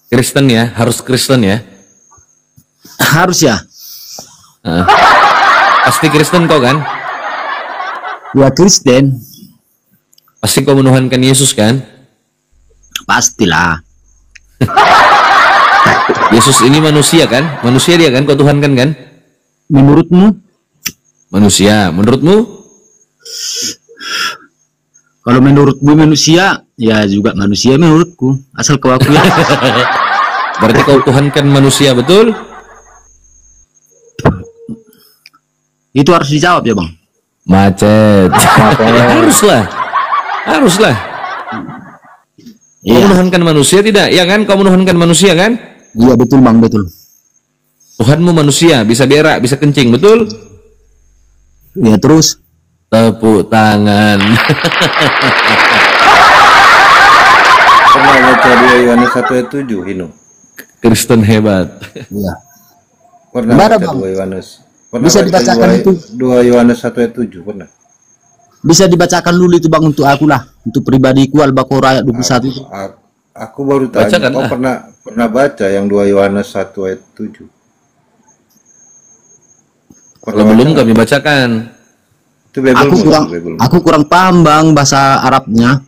Kristen ya, harus Kristen ya. Harus ya. Pasti Kristen kau kan? Ya Kristen. Pasti kau menuhankan Yesus kan? Pastilah. Yesus ini manusia kan? Manusia dia kan? Kau tuhankan kan? Menurutmu? Manusia. Menurutmu? Kalau menurutmu manusia, ya juga manusia menurutku. Asal kau aku ya. Berarti kau tuhankan manusia, betul? Itu harus dijawab ya Bang. Macet. Haruslah. Kau menuhankan manusia tidak? Ya kan? Kau menuhankan manusia kan? Iya betul Bang, betul. Tuhanmu manusia, bisa berak, bisa kencing, betul? Ya terus. Tepuk tangan. Pernah baca 2 Yohanes 1 ayat 7, Hino? Kristen hebat. Iya. Pernah Gimana, baca Bang? 2 Yohanes? Bisa dibacakan itu? 2 Yohanes 1 ayat 7, pernah? Bisa dibacakan dulu itu Bang untuk aku lah, untuk pribadiku Al-Baqarah ayat 21 itu. Aku baru tanya, Bacakan kau lah. pernah baca yang 2 Yohanes 1 ayat 7? Kalau belum kami bacakan. Itu Bible Aku kurang paham Bang bahasa Arabnya.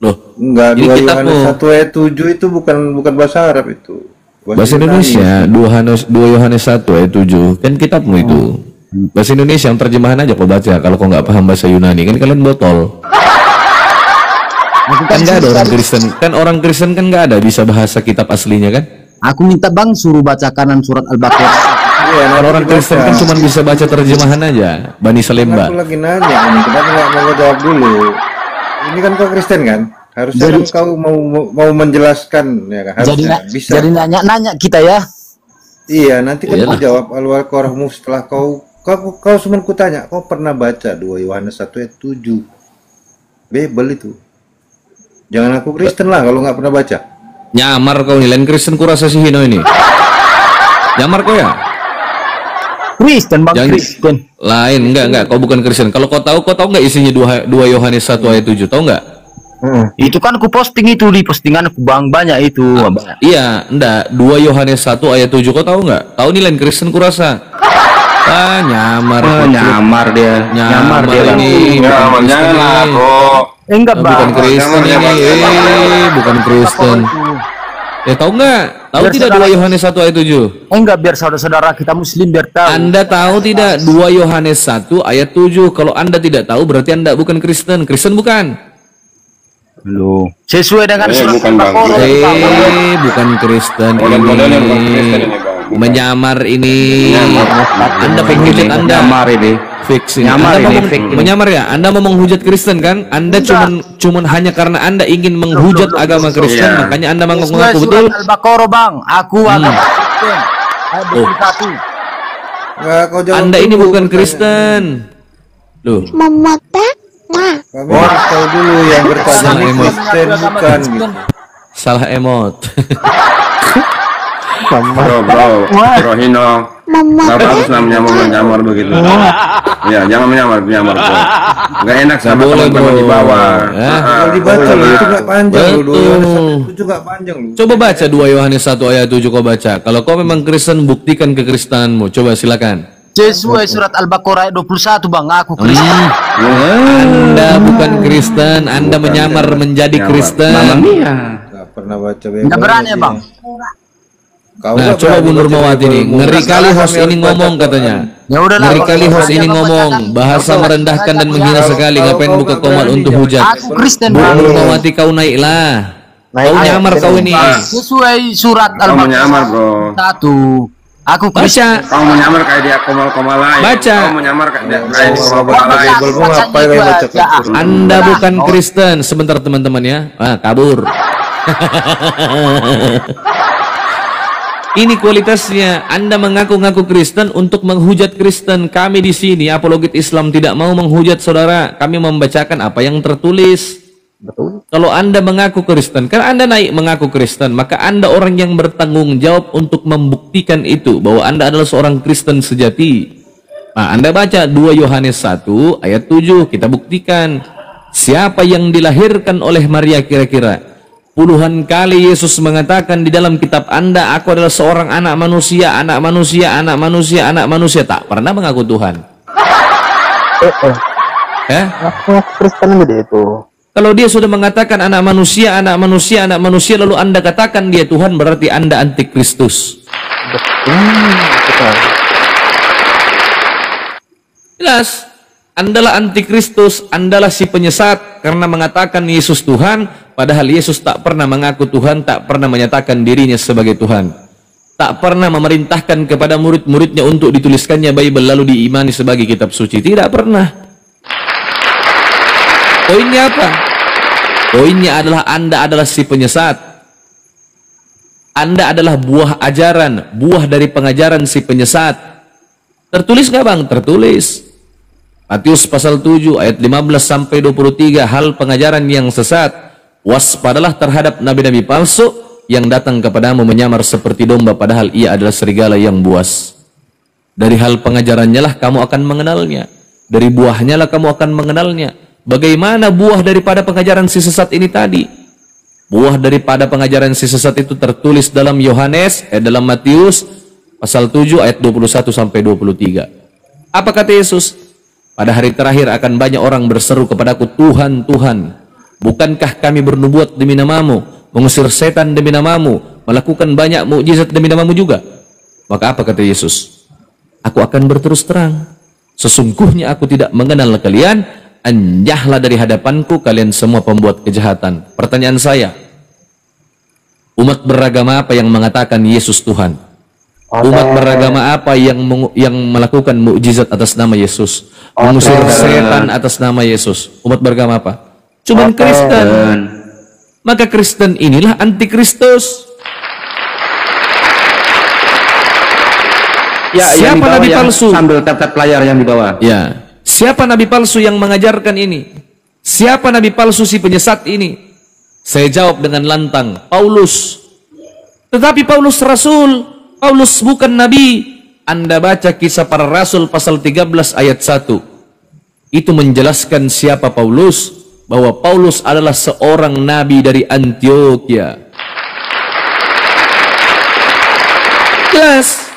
Loh, enggak, ini 2 kitabmu. Yohanes 1 ayat 7 itu bukan bahasa Arab itu. Bahasa Indonesia, 2 Yohanes 1 ayat 7. Kan kitabmu itu. Bahasa Indonesia yang terjemahan aja kau baca. Kalau kau nggak paham bahasa Yunani, kan kalian botol. Kan nggak ada orang Kristen. Kan orang Kristen kan nggak ada bisa bahasa kitab aslinya kan? Aku minta Bang suruh baca kanan surat Al-Baqarah. Iya, Kalau orang Kristen kan cuma bisa baca terjemahan aja. Bani Salemba. Aku lagi nanya ini, kenapa nggak mau jawab dulu? Ini kan kau Kristen kan? Harusnya kan kau mau menjelaskan ya kan? Harusnya bisa. Jadi nanya kita ya. Iya, nanti kan kau jawab Al-Baqarahmu setelah kau cuma kutanya, kau pernah baca 2 Yohanes 1 ayat 7? Bible itu. Jangan aku Kristen lah kalau nggak pernah baca. Nyamar kau nih, lain Kristen kurasa si Hino ini. Nyamar kau ya? Kristen Bang, Kristen. Lain, enggak, kau bukan Kristen. Kalau kau tahu nggak isinya 2 Yohanes 1 ayat 7, tahu nggak? Itu kan aku posting itu di postingan aku Bang, banyak itu. Iya, enggak, 2 Yohanes 1 ayat 7, kau tahu nggak? Tahu nih lain Kristen kurasa. Nyamar. Nyamar dia. Nyamar dia ini. Jangan kok. Enggak Bang. Bukan Kristen ini. Bukan Kristen. Ya tahu nggak? Tahu tidak 2 Yohanes 1 ayat 7? Enggak, biar saudara-saudara kita Muslim biar tahu. Anda tahu tidak 2 Yohanes 1 ayat 7? Kalau Anda tidak tahu berarti Anda bukan Kristen. Kristen bukan? Loh, sesuai dengan surat bukan Bang. Bukan Kristen Model-modelnya bukan Kristen ini. ini, Bang. Bukan. Menyamar ini. Anda penghujat Anda. Menyamar ini. Fix ini. Menyamar Anda ini, mau fake ini. menyamar ya? Anda mau menghujat Kristen kan? Anda cuman hanya karena Anda ingin menghujat agama Kristen, Iya. makanya Anda mengaku Sesuai betul. surat Al-Baqarah, Bang. Aku agama Kristen. Ayat 21. Nggak, kau jawab Anda ini dulu bukan pertanyaan. Kristen. Loh, Kami harus tahu dulu yang bertanya Salah ini emot. Kristen bukan gitu. salah emot. Bro Hino, nggak bagus namanya mau menyamar begitu. Ya, jangan menyamar, bro. Nggak enak sama boleh, teman-teman bro. di bawah. Ya. Kalau dibaca loh, itu nggak panjang loh. Betul. Itu nggak panjang loh. Coba baca 2 Yohanes 1 ayat 7 kau baca. Kalau kau memang Kristen, buktikan kekristenanmu. Coba silakan. Sesuai surat Al-Baqarah ayat 21, Bang. Aku Kristen. Anda bukan Kristen, Anda menyamar menjadi Kristen. Nggak pernah baca Bible. Nggak berani ya, Bang? Kau Nah, nggak coba berani Bu baca Nurmawati Bible. nih. Ngeri kali Kami host harus ini baca ngomong Quran. katanya. Ya udahlah. Ngeri kalau kali dia host ini ngomong. Bahasa merendahkan dan menghina sekali. Ngapain buka komat untuk hujat? Aku Kristen, Bu Bang. Nurmawati kau naiklah. Kau nyamar kau ini. Sesuai surat Kamu menyamar, Al-Baqarah bro. 1. Aku Kristen. Baca. Kamu menyamar kayak dia komal-komal lain. Baca. Kamu menyamar kayak dia komal-komal lain. Bible mau ngapain kau baca Quran? Anda bukan Kristen. Sebentar teman-teman ya. Kabur. Ini kualitasnya. Anda mengaku-ngaku Kristen untuk menghujat Kristen. Kami di sini apologit Islam tidak mau menghujat saudara. Kami membacakan apa yang tertulis. Betul. Kalau Anda mengaku Kristen, kan Anda naik mengaku Kristen, maka Anda orang yang bertanggung jawab untuk membuktikan itu bahwa Anda adalah seorang Kristen sejati. Nah, Anda baca 2 Yohanes 1 ayat 7, kita buktikan siapa yang dilahirkan oleh Maria kira-kira. Puluhan kali Yesus mengatakan di dalam kitab Anda, aku adalah seorang anak manusia, anak manusia, anak manusia, anak manusia. Tak pernah mengaku Tuhan. Aku Kristen gitu itu. Kalau dia sudah mengatakan anak manusia, anak manusia, anak manusia, lalu Anda katakan dia Tuhan, berarti Anda antikristus. Jelas, Andalah antikristus, Andalah si penyesat karena mengatakan Yesus Tuhan, padahal Yesus tak pernah mengaku Tuhan, tak pernah menyatakan dirinya sebagai Tuhan. Tak pernah memerintahkan kepada murid-muridnya untuk dituliskannya Bible lalu diimani sebagai kitab suci. Tidak pernah. Poinnya apa? Poinnya adalah Anda adalah si penyesat. Anda adalah buah ajaran, buah dari pengajaran si penyesat. Tertulis nggak bang? Tertulis. Matius pasal 7 ayat 15 sampai 23, hal pengajaran yang sesat. Waspadalah terhadap nabi-nabi palsu yang datang kepadamu menyamar seperti domba padahal ia adalah serigala yang buas. Dari hal pengajarannya lah kamu akan mengenalnya. Dari buahnya lah kamu akan mengenalnya. Bagaimana buah daripada pengajaran si sesat ini tadi? Buah daripada pengajaran si sesat itu tertulis dalam dalam Matius pasal 7 ayat 21 sampai 23. Apa kata Yesus? Pada hari terakhir akan banyak orang berseru kepadaku, Tuhan, Tuhan, bukankah kami bernubuat demi namamu, mengusir setan demi namamu, melakukan banyak mukjizat demi namamu juga? Maka apa kata Yesus? Aku akan berterus terang, sesungguhnya aku tidak mengenal kalian, anjahlah dari hadapanku kalian semua pembuat kejahatan. Pertanyaan saya, umat beragama apa yang mengatakan Yesus Tuhan? Umat beragama apa yang melakukan mukjizat atas nama Yesus, mengusir setan atas nama Yesus? Umat beragama apa? Cuman Kristen. Maka Kristen inilah antikristus. Ya, siapa nabi palsu? Sambil tap-tap layar yang di bawah. Ya. Siapa nabi palsu yang mengajarkan ini? Siapa nabi palsu si penyesat ini? Saya jawab dengan lantang, Paulus. Tetapi Paulus rasul, Paulus bukan nabi. Anda baca kisah para rasul pasal 13 ayat 1. Itu menjelaskan siapa Paulus, bahwa Paulus adalah seorang nabi dari Antioquia. Jelas.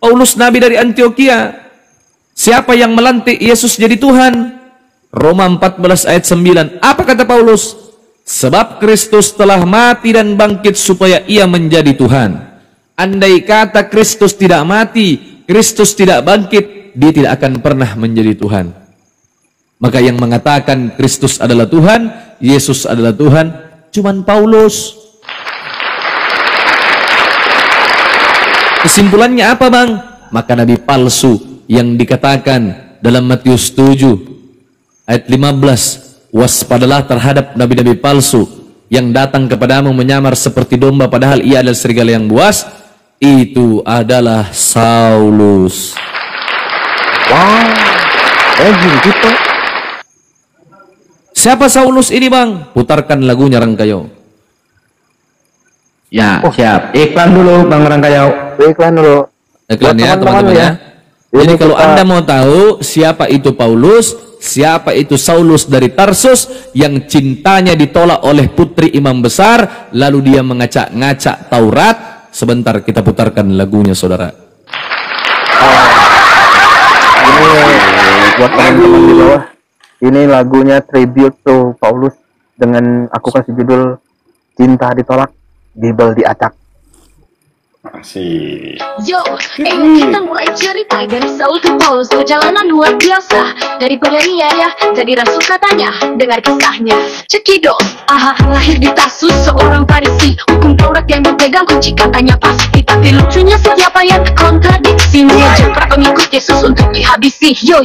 Paulus nabi dari Antioquia. Siapa yang melantik Yesus jadi Tuhan? Roma 14 ayat 9. Apa kata Paulus? Sebab Kristus telah mati dan bangkit supaya ia menjadi Tuhan. Andai kata Kristus tidak mati, Kristus tidak bangkit, dia tidak akan pernah menjadi Tuhan. Maka yang mengatakan Kristus adalah Tuhan, Yesus adalah Tuhan, cuman Paulus. Kesimpulannya apa bang? Maka nabi palsu yang dikatakan dalam Matius 7 ayat 15, waspadalah terhadap nabi-nabi palsu yang datang kepadamu menyamar seperti domba padahal ia adalah serigala yang buas. Itu adalah Saulus. Wow, gitu. Siapa Saulus ini bang? Putarkan lagunya Rangkayo. Ya, siap. Iklan dulu Bang Rangkayo. Iklan dulu. Iklan ya teman-teman ya. Jadi kalau Anda mau tahu siapa itu Paulus, siapa itu Saulus dari Tarsus yang cintanya ditolak oleh putri imam besar, lalu dia mengacak-ngacak Taurat, sebentar kita putarkan lagunya saudara. Ini buat teman-teman di bawah. Ini lagunya tribute to Paulus dengan aku kasih judul Cinta Ditolak, Bible Diacak. Masih. Yo, kita mulai cerita dari Saul ke Paulus. Perjalanan luar biasa. Dari penganiaya jadi rasul katanya. Dengar kisahnya. Cekidot, lahir di Tarsus seorang Farisi. Hukum Taurat yang dipegang kunci katanya pasti. Tapi lucunya siapa yang kontradiksi, mengajak para pengikut Yesus untuk dihabisi. Yo.